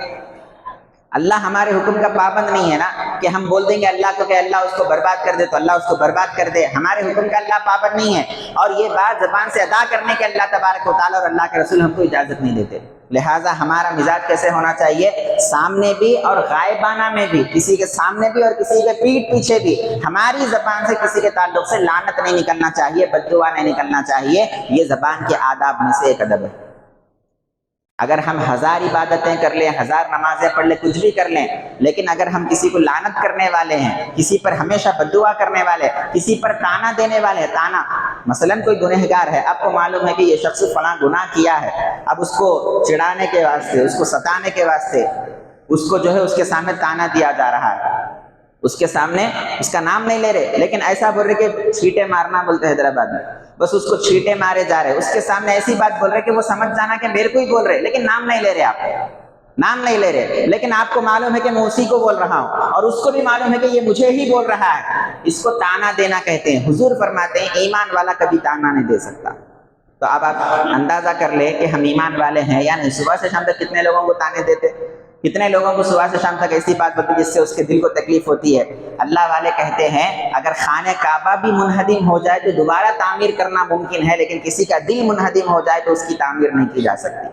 اللہ ہمارے حکم کا پابند نہیں ہے نا کہ ہم بول دیں گے اللہ کو کہ اللہ اس کو برباد کر دے تو اللہ اس کو برباد کر دے۔ ہمارے حکم کا اللہ پابند نہیں ہے اور یہ بات زبان سے ادا کرنے کے اللہ تبارک و تعالیٰ اور اللہ کے رسول ہم کو اجازت نہیں دیتے۔ لہٰذا ہمارا مزاج کیسے ہونا چاہیے؟ سامنے بھی اور غائبانہ میں بھی، کسی کے سامنے بھی اور کسی کے پیٹھ پیچھے بھی ہماری زبان سے کسی کے تعلق سے لعنت نہیں نکلنا چاہیے، بد دعا نہیں نکلنا چاہیے۔ یہ زبان کے آداب میں سے ایک ادب ہے۔ اگر ہم 1000 عبادتیں کر لیں، 1000 نمازیں پڑھ لیں، کچھ بھی کر لیں، لیکن اگر ہم کسی کو لعنت کرنے والے ہیں، کسی پر ہمیشہ بد دعا کرنے والے، کسی پر طعنہ دینے والے، طعنہ مثلا کوئی گنہگار ہے، آپ کو معلوم ہے کہ یہ شخص فلاں گناہ کیا ہے، اب اس کو چڑھانے کے واسطے، اس کو ستانے کے واسطے اس کو جو ہے اس کے سامنے طعنہ دیا جا رہا ہے، اس کے سامنے اس کا نام نہیں لے رہے لیکن ایسا بول رہے کہ چھیٹے مارنا بولتے حیدرآباد میں، بس اس کو چھیٹے مارے جا رہے، اس کے سامنے ایسی بات بول رہے کہ وہ سمجھ جانا کہ میرے کو ہی بول رہے، لیکن نام نہیں لے رہے، آپ نام نہیں لے رہے، لیکن آپ کو معلوم ہے کہ میں اسی کو بول رہا ہوں اور اس کو بھی معلوم ہے کہ یہ مجھے ہی بول رہا ہے۔ اس کو طعنہ دینا کہتے ہیں۔ حضور فرماتے ہیں ایمان والا کبھی طعنہ نہیں دے سکتا۔ تو اب آپ اندازہ کر لیں کہ ہم ایمان والے ہیں یا نہیں۔ صبح سے شام تک کتنے لوگوں کو طعنے دیتے؟ کتنے لوگوں کو صبح سے شام تک ایسی بات ہوتی ہے جس سے اس کے دل کو تکلیف ہوتی ہے. اللہ والے کہتے ہیں اگر خانہ کعبہ بھی منہدم ہو جائے تو دوبارہ تعمیر کرنا ممکن ہے، لیکن کسی کا دل منہدم ہو جائے تو اس کی تعمیر نہیں کی جا سکتی،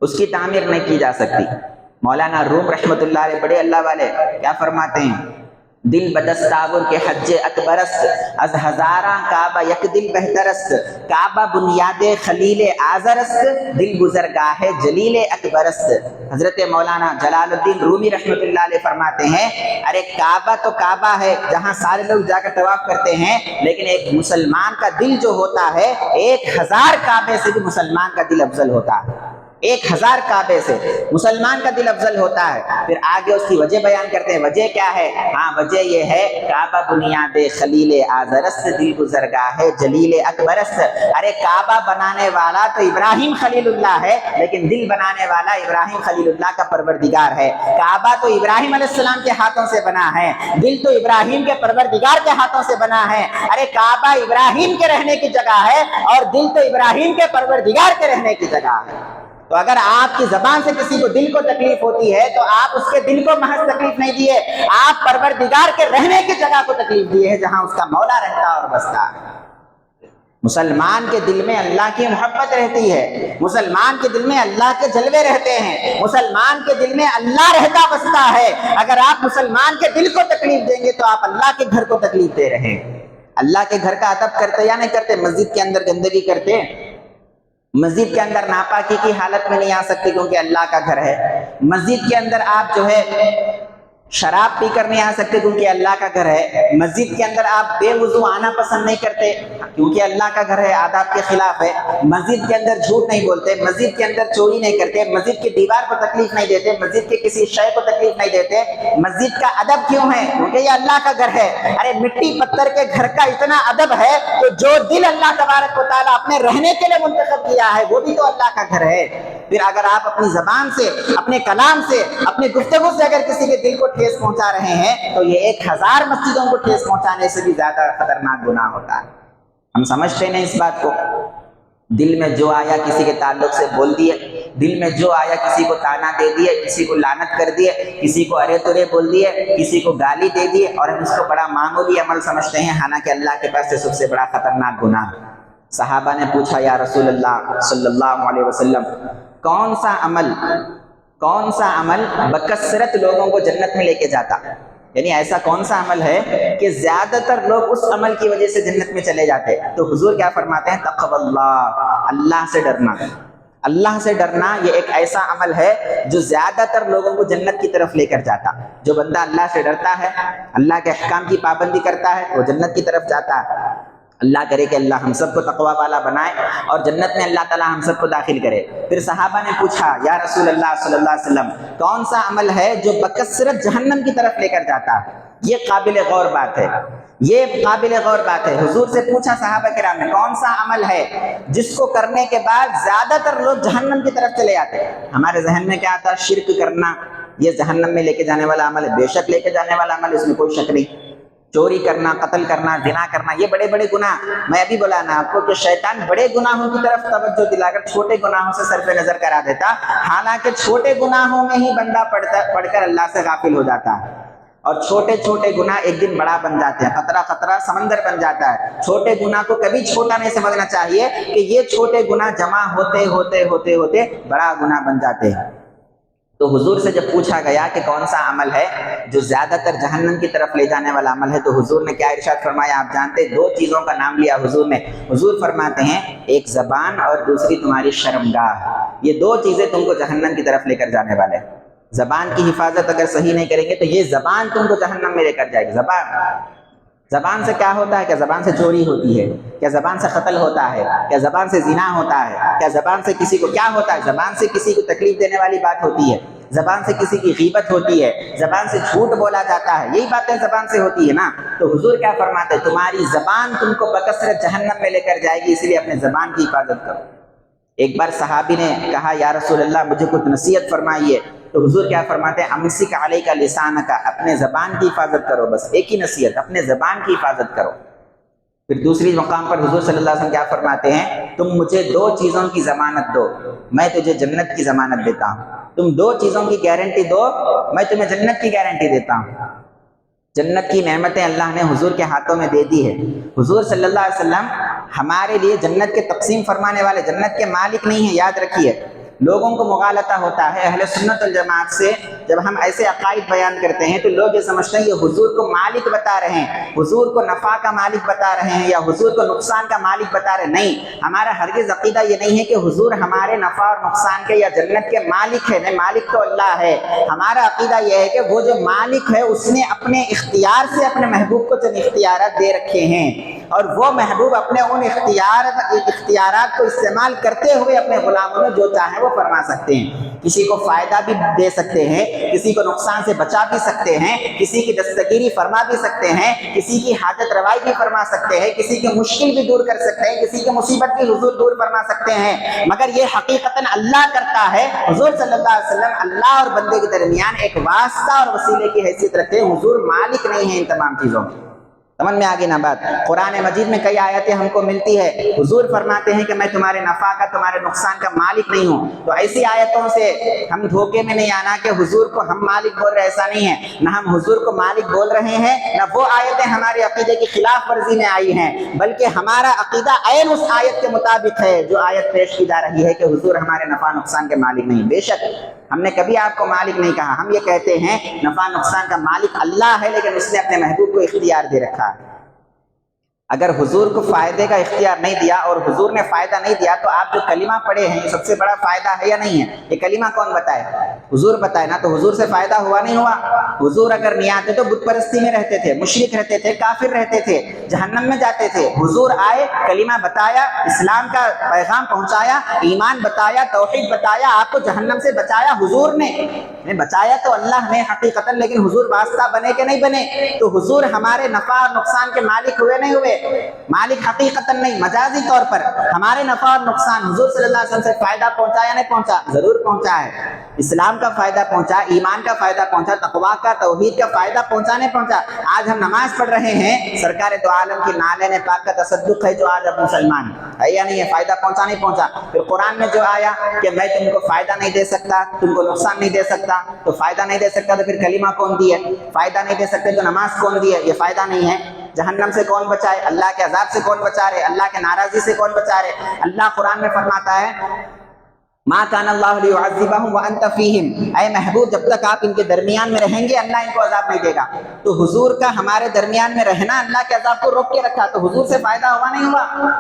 اس کی تعمیر نہیں کی جا سکتی. مولانا روم رحمۃ اللہ علیہ بڑے اللہ والے کیا فرماتے ہیں؟ دل بدستاور کے حج اکبرست، از ہزاراں کعبہ یک دل بہترست، کعبہ بنیاد خلیل آزرست، دل گزرگاہ جلیل اکبرست. حضرت مولانا جلال الدین رومی رحمۃ اللہ علیہ فرماتے ہیں ارے کعبہ تو کعبہ ہے جہاں سارے لوگ جا کر طواف کرتے ہیں، لیکن ایک مسلمان کا دل جو ہوتا ہے 1000 کعبے سے بھی مسلمان کا دل افضل ہوتا ہے. 1000 کعبے سے مسلمان کا دل افضل ہوتا ہے. پھر آگے اس کی وجہ بیان کرتے ہیں. وجہ کیا ہے؟ ہاں وجہ یہ ہے کعبہ بنیاد خلیل آزرست، دل گزرگاہ جلیل اکبرست. ارے کعبہ بنانے والا تو ابراہیم خلیل اللہ ہے، لیکن دل بنانے والا ابراہیم خلیل اللہ کا پروردگار ہے. کعبہ تو ابراہیم علیہ السلام کے ہاتھوں سے بنا ہے، دل تو ابراہیم کے پروردگار کے ہاتھوں سے بنا ہے. ارے کعبہ ابراہیم کے رہنے کی جگہ ہے اور دل تو ابراہیم کے پروردگار کے رہنے کی جگہ ہے. تو اگر آپ کی زبان سے کسی کو دل کو تکلیف ہوتی ہے تو آپ اس کے دل کو محض تکلیف نہیں دیے، آپ پروردگار کے رہنے کی جگہ کو تکلیف دیے ہے جہاں اس کا مولا رہتا اور بستا ہے. مسلمان کے دل میں اللہ کی محبت رہتی ہے، مسلمان کے دل میں اللہ کے جلوے رہتے ہیں، مسلمان کے دل میں اللہ رہتا بستا ہے. اگر آپ مسلمان کے دل کو تکلیف دیں گے تو آپ اللہ کے گھر کو تکلیف دے رہے ہیں. اللہ کے گھر کا ادب کرتے یا نہیں کرتے؟ مسجد کے اندر گندگی کرتے، مسجد کے اندر ناپاکی کی حالت میں نہیں آ سکتے کیونکہ اللہ کا گھر ہے. مسجد کے اندر آپ جو ہے شراب پی کر نہیں آ سکتے کیونکہ اللہ کا گھر ہے. مسجد کے اندر آپ بے وضو آنا پسند نہیں کرتے کیونکہ اللہ کا گھر ہے، آداب کے خلاف ہے. مسجد کے اندر جھوٹ نہیں بولتے، مسجد کے اندر چوری نہیں کرتے، مسجد کی دیوار کو تکلیف نہیں دیتے، مسجد کے کسی شے کو تکلیف نہیں دیتے. مسجد کا ادب کیوں ہے؟ کیونکہ یہ اللہ کا گھر ہے. ارے مٹی پتھر کے گھر کا اتنا ادب ہے تو جو دل اللہ تبارک و تعالیٰ اپنے رہنے کے لیے منتخب کیا ہے وہ بھی تو اللہ کا گھر ہے. پھر اگر آپ اپنی زبان سے، اپنے کلام سے، اپنی گفتگو سے اگر کسی کے دل کو ٹھیس پہنچا رہے ہیں تو یہ 1000 مسجدوں کو ٹھیس پہنچانے سے بھی زیادہ خطرناک گناہ ہوتا ہے. ہم سمجھتے نہیں اس بات کو. دل میں جو آیا کسی کے تعلق سے بول دیے، دل میں جو آیا کسی کو تانا دے دیے، کسی کو لعنت کر دیے، کسی کو ارے ترے بول دیے، کسی کو گالی دے دیے اور ہم اس کو بڑا معمولی عمل سمجھتے ہیں، حالانکہ اللہ کے پاس سے سب سے بڑا خطرناک گناہ. صحابہ نے پوچھا یا رسول اللہ صلی اللہ علیہ وسلم کون سا عمل بکثرت لوگوں کو جنت میں لے کے جاتا؟ یعنی ایسا کون سا عمل ہے کہ زیادہ تر لوگ اس عمل کی وجہ سے جنت میں چلے جاتے؟ تو حضور کیا فرماتے ہیں؟ تقوی اللہ، اللہ سے ڈرنا. اللہ سے ڈرنا یہ ایک ایسا عمل ہے جو زیادہ تر لوگوں کو جنت کی طرف لے کر جاتا. جو بندہ اللہ سے ڈرتا ہے، اللہ کے احکام کی پابندی کرتا ہے، وہ جنت کی طرف جاتا ہے. اللہ کرے کہ اللہ ہم سب کو تقوی والا بنائے اور جنت میں اللہ تعالی ہم سب کو داخل کرے. پھر صحابہ نے پوچھا یا رسول اللہ صلی اللہ علیہ وسلم کون سا عمل ہے جو بکثرت جہنم کی طرف لے کر جاتا ہے؟ یہ قابل غور بات ہے، یہ قابل غور بات ہے. حضور سے پوچھا صحابہ کرام نے کون سا عمل ہے جس کو کرنے کے بعد زیادہ تر لوگ جہنم کی طرف چلے جاتے ہیں؟ ہمارے ذہن میں کیا آتا ہے؟ شرک کرنا یہ جہنم میں لے کے جانے والا عمل ہے. بے شک لے کے جانے والا عمل، اس میں کوئی شک نہیں. چوری کرنا، قتل کرنا، زنا کرنا، یہ بڑے بڑے گناہ. میں ابھی بولا نا آپ کو کہ شیطان بڑے گناہوں کی طرف توجہ دلا کر چھوٹے گناہوں سے صرف نظر کرا دیتا، حالانکہ چھوٹے گناہوں میں ہی بندہ پڑھ کر اللہ سے غافل ہو جاتا ہے. اور چھوٹے چھوٹے گناہ ایک دن بڑا بن جاتے ہیں، قطرہ قطرہ سمندر بن جاتا ہے. چھوٹے گناہ کو کبھی چھوٹا نہیں سمجھنا چاہیے کہ یہ چھوٹے گناہ جمع ہوتے ہوتے ہوتے ہوتے بڑا گناہ بن جاتے ہیں. تو حضور سے جب پوچھا گیا کہ کون سا عمل ہے جو زیادہ تر جہنم کی طرف لے جانے والا عمل ہے، تو حضور نے کیا ارشاد فرمایا آپ جانتے؟ 2 چیزوں کا نام لیا حضور نے. حضور فرماتے ہیں ایک زبان اور دوسری تمہاری شرمگاہ. یہ 2 چیزیں تم کو جہنم کی طرف لے کر جانے والے ہیں. زبان کی حفاظت اگر صحیح نہیں کریں گے تو یہ زبان تم کو جہنم میں لے کر جائے گی. زبان سے کیا ہوتا ہے؟ کیا زبان سے چوری ہوتی ہے؟ کیا زبان سے قتل ہوتا ہے؟ کیا زبان سے زنا ہوتا ہے؟ کیا زبان سے کسی کو کیا ہوتا ہے؟ زبان سے کسی کو تکلیف دینے والی بات ہوتی ہے، زبان سے کسی کی غیبت ہوتی ہے، زبان سے جھوٹ بولا جاتا ہے، یہی باتیں زبان سے ہوتی ہے نا. تو حضور کیا فرماتے ہیں؟ تمہاری زبان تم کو بکثرت جہنم میں لے کر جائے گی، اس لیے اپنے زبان کی حفاظت کرو. ایک بار صحابی نے کہا یا رسول اللہ مجھے کچھ نصیحت فرمائیے. تو حضور کیا فرماتے ہیں؟ امسک علیک لسانک، اپنے زبان کی حفاظت کرو. بس ایک ہی نصیحت، اپنے زبان کی حفاظت کرو. پھر دوسری مقام پر حضور صلی اللہ علیہ وسلم کیا فرماتے ہیں؟ تم مجھے 2 چیزوں کی ضمانت دو، میں تجھے جنت کی ضمانت دیتا ہوں. تم دو چیزوں کی گارنٹی دو، میں تمہیں جنت کی گارنٹی دیتا ہوں۔ جنت کی نعمتیں اللہ نے حضور کے ہاتھوں میں دے دی ہے۔ حضور صلی اللہ علیہ وسلم ہمارے لیے جنت کے تقسیم فرمانے والے، جنت کے مالک نہیں ہیں، یاد رکھیے۔ لوگوں کو مغالطہ ہوتا ہے اہل سنت والجماعت سے، جب ہم ایسے عقائد بیان کرتے ہیں تو لوگ یہ سمجھتے ہیں یہ حضور کو مالک بتا رہے ہیں، حضور کو نفع کا مالک بتا رہے ہیں یا حضور کو نقصان کا مالک بتا رہے ہیں۔ نہیں، ہمارا ہرگز عقیدہ یہ نہیں ہے کہ حضور ہمارے نفع اور نقصان کے یا جنت کے مالک ہے، نہیں، مالک تو اللہ ہے۔ ہمارا عقیدہ یہ ہے کہ وہ جو مالک ہے اس نے اپنے اختیار سے اپنے محبوب کو چند اختیارات دے رکھے ہیں، اور وہ محبوب اپنے ان اختیارات کو استعمال کرتے ہوئے اپنے غلاموں میں جو چاہیں وہ فرما سکتے ہیں۔ کسی کو فائدہ بھی دے سکتے ہیں، کسی کو نقصان سے بچا بھی سکتے ہیں، کسی کی دستگیری فرما بھی سکتے ہیں، کسی کی حاجت روائی بھی فرما سکتے ہیں، کسی کی مشکل بھی دور کر سکتے ہیں، کسی کی مصیبت بھی حضور دور فرما سکتے ہیں، مگر یہ حقیقتاً اللہ کرتا ہے۔ حضور صلی اللہ علیہ وسلم اللہ اور بندے کے درمیان ایک واسطہ اور وسیلے کی حیثیت رکھتے ہیں، حضور مالک نہیں ہیں ان تمام چیزوں کی۔ سمجھ میں آگے نا بات؟ قرآن مجید میں کئی آیتیں ہم کو ملتی ہے، حضور فرماتے ہیں کہ میں تمہارے نفع کا تمہارے نقصان کا مالک نہیں ہوں۔ تو ایسی آیتوں سے ہم دھوکے میں نہیں آنا کہ حضور کو ہم مالک بول رہے، ایسا نہیں ہے، نہ ہم حضور کو مالک بول رہے ہیں، نہ وہ آیتیں ہمارے عقیدے کی خلاف ورزی میں آئی ہیں، بلکہ ہمارا عقیدہ عین اس آیت کے مطابق ہے جو آیت پیش کی جا رہی ہے کہ حضور ہمارے نفع نقصان کے مالک نہیں۔ بے شک ہم نے کبھی آپ کو مالک نہیں کہا، ہم یہ کہتے ہیں نفع نقصان کا مالک اللہ ہے، لیکن اس نے اپنے محبوب کو اختیار دے رکھا ہے۔ اگر حضور کو فائدے کا اختیار نہیں دیا اور حضور نے فائدہ نہیں دیا تو آپ جو کلمہ پڑھے ہیں یہ سب سے بڑا فائدہ ہے یا نہیں ہے؟ یہ کلمہ کون بتائے؟ حضور بتائے نا، تو حضور سے فائدہ ہوا نہیں ہوا؟ حضور اگر نہیں آتے تو بت پرستی میں رہتے تھے، مشرک رہتے تھے، کافر رہتے تھے، جہنم میں جاتے تھے۔ حضور آئے، کلمہ بتایا، اسلام کا پیغام پہنچایا، ایمان بتایا، توحید بتایا، آپ کو جہنم سے بچایا حضور نے۔ بچایا تو اللہ نے حقیقتاً، لیکن حضور واسطہ بنے کہ نہیں بنے؟ تو حضور ہمارے نفع اور نقصان کے مالک ہوئے نہیں ہوئے؟ مالک حقیقتاً نہیں، مجازی طور پر ہمارے نفع اور نقصان حضور صلی اللہ علیہ وسلم سے فائدہ پہنچا یا نہیں پہنچا؟ ضرور پہنچا ہے۔ اسلام کا فائدہ پہنچا، ایمان کا فائدہ پہنچا، تقویٰ کا، توحید کا فائدہ پہنچا نہیں پہنچا؟ آج ہم نماز پڑھ رہے ہیں، سرکار دو عالم کی نالین پاک کا تصدق ہے جو آج اب مسلمان ہے یا نہیں ہے؟ فائدہ پہنچا نہیں پہنچا؟ پھر قرآن میں جو آیا کہ میں تم کو فائدہ نہیں دے سکتا، تم کو نقصان نہیں دے سکتا، تو فائدہ نہیں دے سکتا تو پھر کلمہ کون دی ہے؟ فائدہ نہیں دے سکتے تو نماز کون دی ہے؟ یہ فائدہ نہیں ہے۔ جہنم سے کون بچائے؟ اللہ کے عذاب سے کون بچا رہے؟ اللہ کے ناراضی سے کون بچا رہے؟ اللہ قرآن میں فرماتا ہے ما کان اللہ لیعذبہم وانت فیہم، اے محبوب جب تک آپ ان کے درمیان میں رہیں گے اللہ ان کو عذاب نہیں دے گا۔ تو حضور کا ہمارے درمیان میں رہنا اللہ کے عذاب کو روک کے رکھا، تو حضور سے فائدہ ہوا نہیں ہوا؟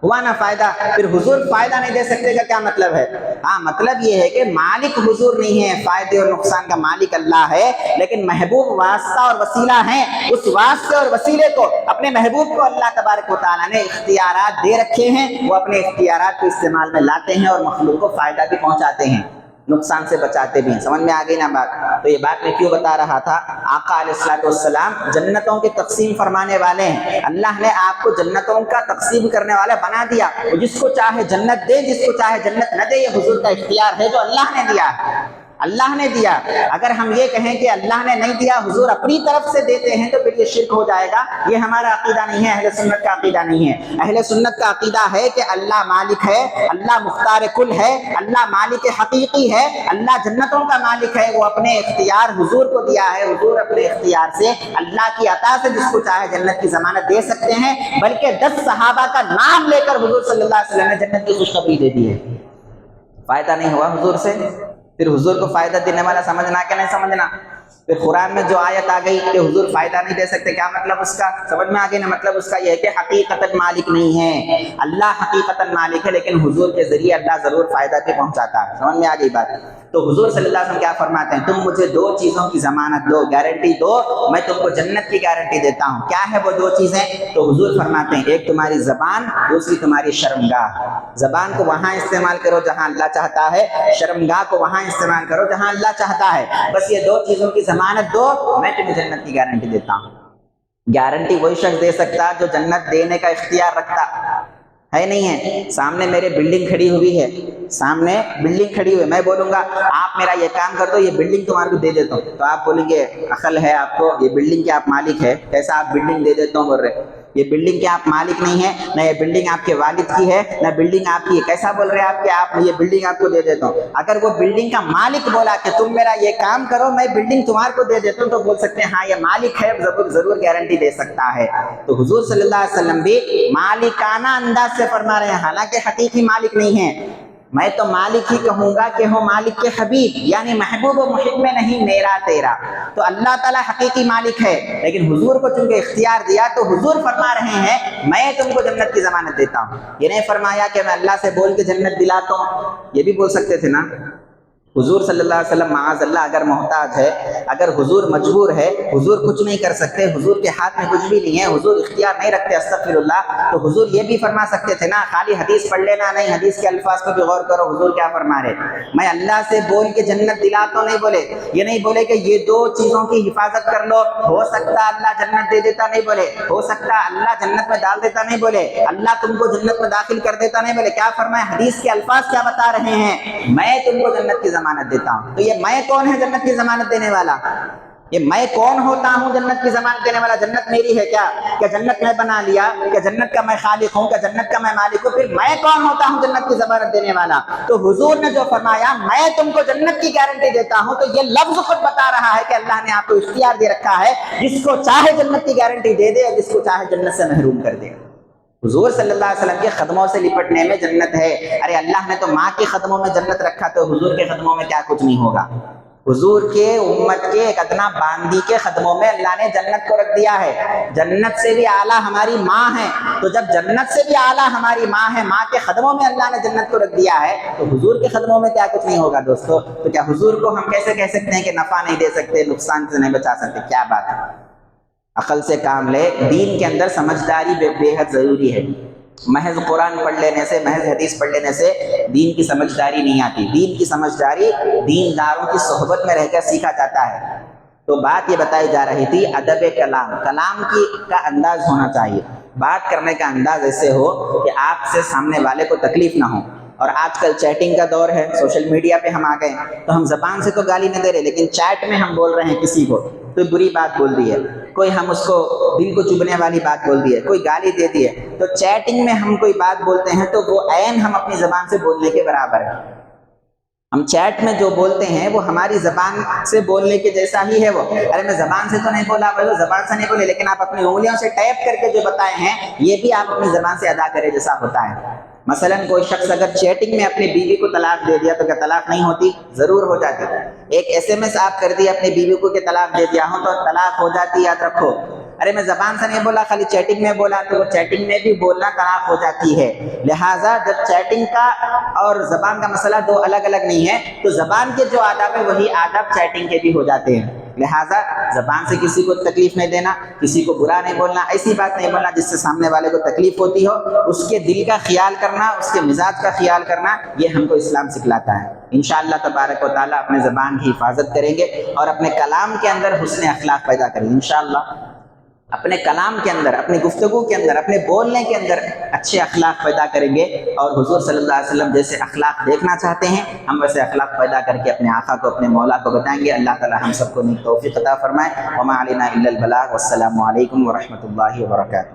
ہوا نا فائدہ۔ پھر حضور فائدہ نہیں دے سکتے کا کیا مطلب ہے؟ ہاں، مطلب یہ ہے کہ مالک حضور نہیں ہے، فائدے اور نقصان کا مالک اللہ ہے، لیکن محبوب واسطہ اور وسیلہ ہیں۔ اس واسطے اور وسیلے کو، اپنے محبوب کو اللہ تبارک و تعالیٰ نے اختیارات دے رکھے ہیں، وہ اپنے اختیارات کو استعمال میں لاتے ہیں اور مخلوق کو فائدہ بھی پہنچاتے ہیں، نقصان سے بچاتے بھی ہیں۔ سمجھ میں آ گئی نا بات؟ تو یہ بات میں کیوں بتا رہا تھا؟ آقا علیہ الصلوۃ والسلام جنتوں کی تقسیم فرمانے والے ہیں، اللہ نے آپ کو جنتوں کا تقسیم کرنے والا بنا دیا، جس کو چاہے جنت دے، جس کو چاہے جنت نہ دے، یہ حضور کا اختیار ہے جو اللہ نے دیا ہے، اللہ نے دیا۔ اگر ہم یہ کہیں کہ اللہ نے نہیں دیا، حضور اپنی طرف سے دیتے ہیں، تو پھر یہ شرک ہو جائے گا۔ یہ ہمارا عقیدہ نہیں ہے، اہل سنت کا عقیدہ نہیں ہے۔ اہل سنت کا عقیدہ ہے کہ اللہ مالک ہے، اللہ مختار کل ہے، اللہ مالک حقیقی ہے، اللہ جنتوں کا مالک ہے، وہ اپنے اختیار حضور کو دیا ہے، حضور اپنے اختیار سے اللہ کی عطا سے جس کو چاہے جنت کی ضمانت دے سکتے ہیں، بلکہ 10 صحابہ کا نام لے کر حضور صلی اللہ علیہ وسلم نے جنت کی خوشخبری دے دی ہے۔ فائدہ نہیں ہوا حضور سے، پھر حضور کو فائدہ دینے والا سمجھنا کہ نہیں سمجھنا؟ پھر قرآن میں جو آیت آ گئی کہ حضور فائدہ نہیں دے سکتے، کیا مطلب اس کا؟ سمجھ میں آ گئی نا؟ مطلب اس کا یہ ہے کہ حقیقتاً مالک نہیں ہے، اللہ حقیقتاً مالک ہے، لیکن حضور کے ذریعے اللہ ضرور فائدہ بھی پہنچاتا ہے۔ سمجھ میں آ گئی بات؟ تو حضور صلی اللہ علیہ وسلم کیا فرماتے ہیں؟ تم مجھے 2 چیزوں کی ضمانت دو، گارنٹی دو، میں تم کو جنت کی گارنٹی دیتا ہوں۔ کیا ہے وہ 2 چیزیں؟ تو حضور فرماتے ہیں ایک تمہاری زبان، دوسری تمہاری شرمگاہ۔ زبان کو وہاں استعمال کرو جہاں اللہ چاہتا ہے، شرمگاہ کو وہاں استعمال کرو جہاں اللہ چاہتا ہے۔ بس یہ 2 چیزوں کی ضمانت دو، میں تمہیں جنت کی گارنٹی دیتا ہوں۔ گارنٹی وہی شخص دے سکتا جو جنت دینے کا اختیار رکھتا ہے، نہیں ہے؟ سامنے میرے بلڈنگ کھڑی ہوئی ہے، سامنے بلڈنگ کھڑی ہوئی ہے، میں بولوں گا آپ میرا یہ کام کر دو، یہ بلڈنگ تمہارے کو دے دیتا ہوں، تو آپ بولیں گے عقل ہے آپ کو، یہ بلڈنگ کے آپ مالک ہے، کیسا آپ بلڈنگ دے دیتا ہوں بول رہے؟ یہ بلڈنگ کے آپ مالک نہیں ہیں، نہ یہ بلڈنگ آپ کے والد کی ہے، نہ بلڈنگ آپ کی ہے. کیسا بول رہے ہیں آپ کہ آپ یہ بلڈنگ آپ کو دے دیتا ہوں؟ اگر وہ بلڈنگ کا مالک بولا کہ تم میرا یہ کام کرو میں بلڈنگ تمہارے کو دے دیتا ہوں، تو بول سکتے ہیں ہاں یہ مالک ہے، ضرور گارنٹی دے سکتا ہے. تو حضور صلی اللہ علیہ وسلم بھی مالکانہ انداز سے فرما رہے ہیں، حالانکہ حقیقی مالک نہیں ہیں. میں تو مالک ہی کہوں گا کہ ہو مالک کے حبیب، یعنی محبوب و محب میں نہیں میرا تیرا. تو اللہ تعالیٰ حقیقی مالک ہے، لیکن حضور کو چونکہ اختیار دیا تو حضور فرما رہے ہیں میں تم کو جنت کی ضمانت دیتا ہوں. یہ نہیں فرمایا کہ میں اللہ سے بول کے جنت دلاتا ہوں. یہ بھی بول سکتے تھے نا. حضور صلی اللہ علیہ وسلم معاذ اللہ اگر محتاج ہے، اگر حضور مجبور ہے، حضور کچھ نہیں کر سکتے، حضور کے ہاتھ میں کچھ بھی نہیں ہے، حضور اختیار نہیں رکھتے استغفر اللہ، تو حضور یہ بھی فرما سکتے تھے نا خالی حدیث پڑھ لینا نہیں، حدیث کے الفاظ کو بھی غور کرو. حضور کیا فرما رہے؟ میں اللہ سے بول کے جنت دلاتا ہوں نہیں بولے. یہ نہیں بولے کہ یہ دو چیزوں کی حفاظت کر لو، ہو سکتا اللہ جنت دے دیتا نہیں بولے، ہو سکتا اللہ جنت میں ڈال دیتا نہیں بولے، اللہ تم کو جنت میں داخل کر دیتا نہیں بولے. کیا فرمایا؟ حدیث کے الفاظ کیا بتا رہے ہیں؟ میں تم کو جنت کی ضمانت دیتا ہوں. تو یہ میں کون ہے جنت کی ضمانت دینے والا؟ یہ میں کون ہوتا ہوں جنت کی ضمانت دینے والا؟ جنت میری ہے کیا جنت میں بنا لیا؟ کیا جنت کا میں خالق ہوں؟ کیا جنت کا میں مالک ہوں؟ پھر میں کون ہوتا ہوں جنت کی ضمانت دینے والا؟ تو حضور نے جو فرمایا میں تم کو جنت کی گارنٹی دیتا ہوں، تو یہ لفظ خود بتا رہا ہے کہ اللہ نے آپ کو اختیار دے رکھا ہے، جس کو چاہے جنت کی گارنٹی دے دے اور جس کو چاہے جنت سے محروم کر دے. حضور صلی اللہ علیہ وسلم کے قدموں سے لپٹنے میں جنت ہے. ارے اللہ نے تو ماں کے قدموں میں جنت رکھا، تو حضور کے قدموں میں کیا کچھ نہیں ہوگا؟ حضور کے امت کے ایک ادنا باندی کے قدموں میں اللہ نے جنت کو رکھ دیا ہے. جنت سے بھی اعلیٰ ہماری ماں ہے، تو جب جنت سے بھی اعلیٰ ہماری ماں ہے، ماں کے قدموں میں اللہ نے جنت کو رکھ دیا ہے، تو حضور کے قدموں میں کیا کچھ نہیں ہوگا دوستو؟ تو کیا حضور کو ہم کیسے کہہ سکتے ہیں کہ نفع نہیں دے سکتے، نقصان سے نہیں بچا سکتے؟ کیا بات ہے. عقل سے کام لے. دین کے اندر سمجھداری بے حد ضروری ہے. محض قرآن پڑھ لینے سے، محض حدیث پڑھ لینے سے دین کی سمجھداری نہیں آتی. دین کی سمجھداری دینداروں کی صحبت میں رہ کر سیکھا جاتا ہے. تو بات یہ بتائی جا رہی تھی ادب کلام، کلام کا انداز ہونا چاہیے. بات کرنے کا انداز ایسے ہو کہ آپ سے سامنے والے کو تکلیف نہ ہو. اور آج کل چیٹنگ کا دور ہے، سوشل میڈیا پہ ہم آ گئے ہیں، تو ہم زبان سے تو گالی نہیں دے رہے، لیکن چیٹ میں ہم بول رہے ہیں کسی کو کوئی بری بات بول دی ہے، کوئی ہم اس کو دل کو چبھنے والی بات بول دی ہے، کوئی گالی دے دی ہے، تو چیٹنگ میں ہم کوئی بات بولتے ہیں تو وہ عین ہم اپنی زبان سے بولنے کے برابر ہے. ہم چیٹ میں جو بولتے ہیں وہ ہماری زبان سے بولنے کے جیسا ہی ہے. وہ ارے میں زبان سے تو نہیں بولا، وہ زبان سے نہیں بولے، لیکن آپ اپنی انگلیوں سے ٹیپ کر کے جو بتائے ہیں یہ بھی آپ اپنی زبان سے ادا کرے جیسا ہوتا ہے. مثلا کوئی شخص اگر چیٹنگ میں اپنی بیوی کو طلاق دے دیا تو کیا طلاق نہیں ہوتی؟ ضرور ہو جاتی. ایک SMS آپ کر دیا اپنی بیوی کو کہ طلاق دے دیا ہوں تو طلاق ہو جاتی، یاد رکھو. ارے میں زبان سے نہیں بولا، خالی چیٹنگ میں بولا، تو وہ چیٹنگ میں بھی بولنا طلاق ہو جاتی ہے. لہٰذا جب چیٹنگ کا اور زبان کا مسئلہ دو الگ الگ نہیں ہے، تو زبان کے جو آداب ہیں وہی آداب چیٹنگ کے بھی ہو جاتے ہیں. لہٰذا زبان سے کسی کو تکلیف نہیں دینا، کسی کو برا نہیں بولنا، ایسی بات نہیں بولنا جس سے سامنے والے کو تکلیف ہوتی ہو. اس کے دل کا خیال کرنا، اس کے مزاج کا خیال کرنا، یہ ہم کو اسلام سکھلاتا ہے. انشاءاللہ تبارک و تعالیٰ اپنے زبان کی حفاظت کریں گے اور اپنے کلام کے اندر حسن اخلاق پیدا کریں گے انشاءاللہ. اپنے کلام کے اندر، اپنی گفتگو کے اندر، اپنے بولنے کے اندر اچھے اخلاق پیدا کریں گے، اور حضور صلی اللہ علیہ وسلم جیسے اخلاق دیکھنا چاہتے ہیں ہم ویسے اخلاق پیدا کر کے اپنے آقا کو، اپنے مولا کو بتائیں گے. اللہ تعالی ہم سب کو نیک توفیق عطا فرمائے. وما علینا الا البلاغ. والسلام علیکم ورحمۃ اللہ وبرکاتہ.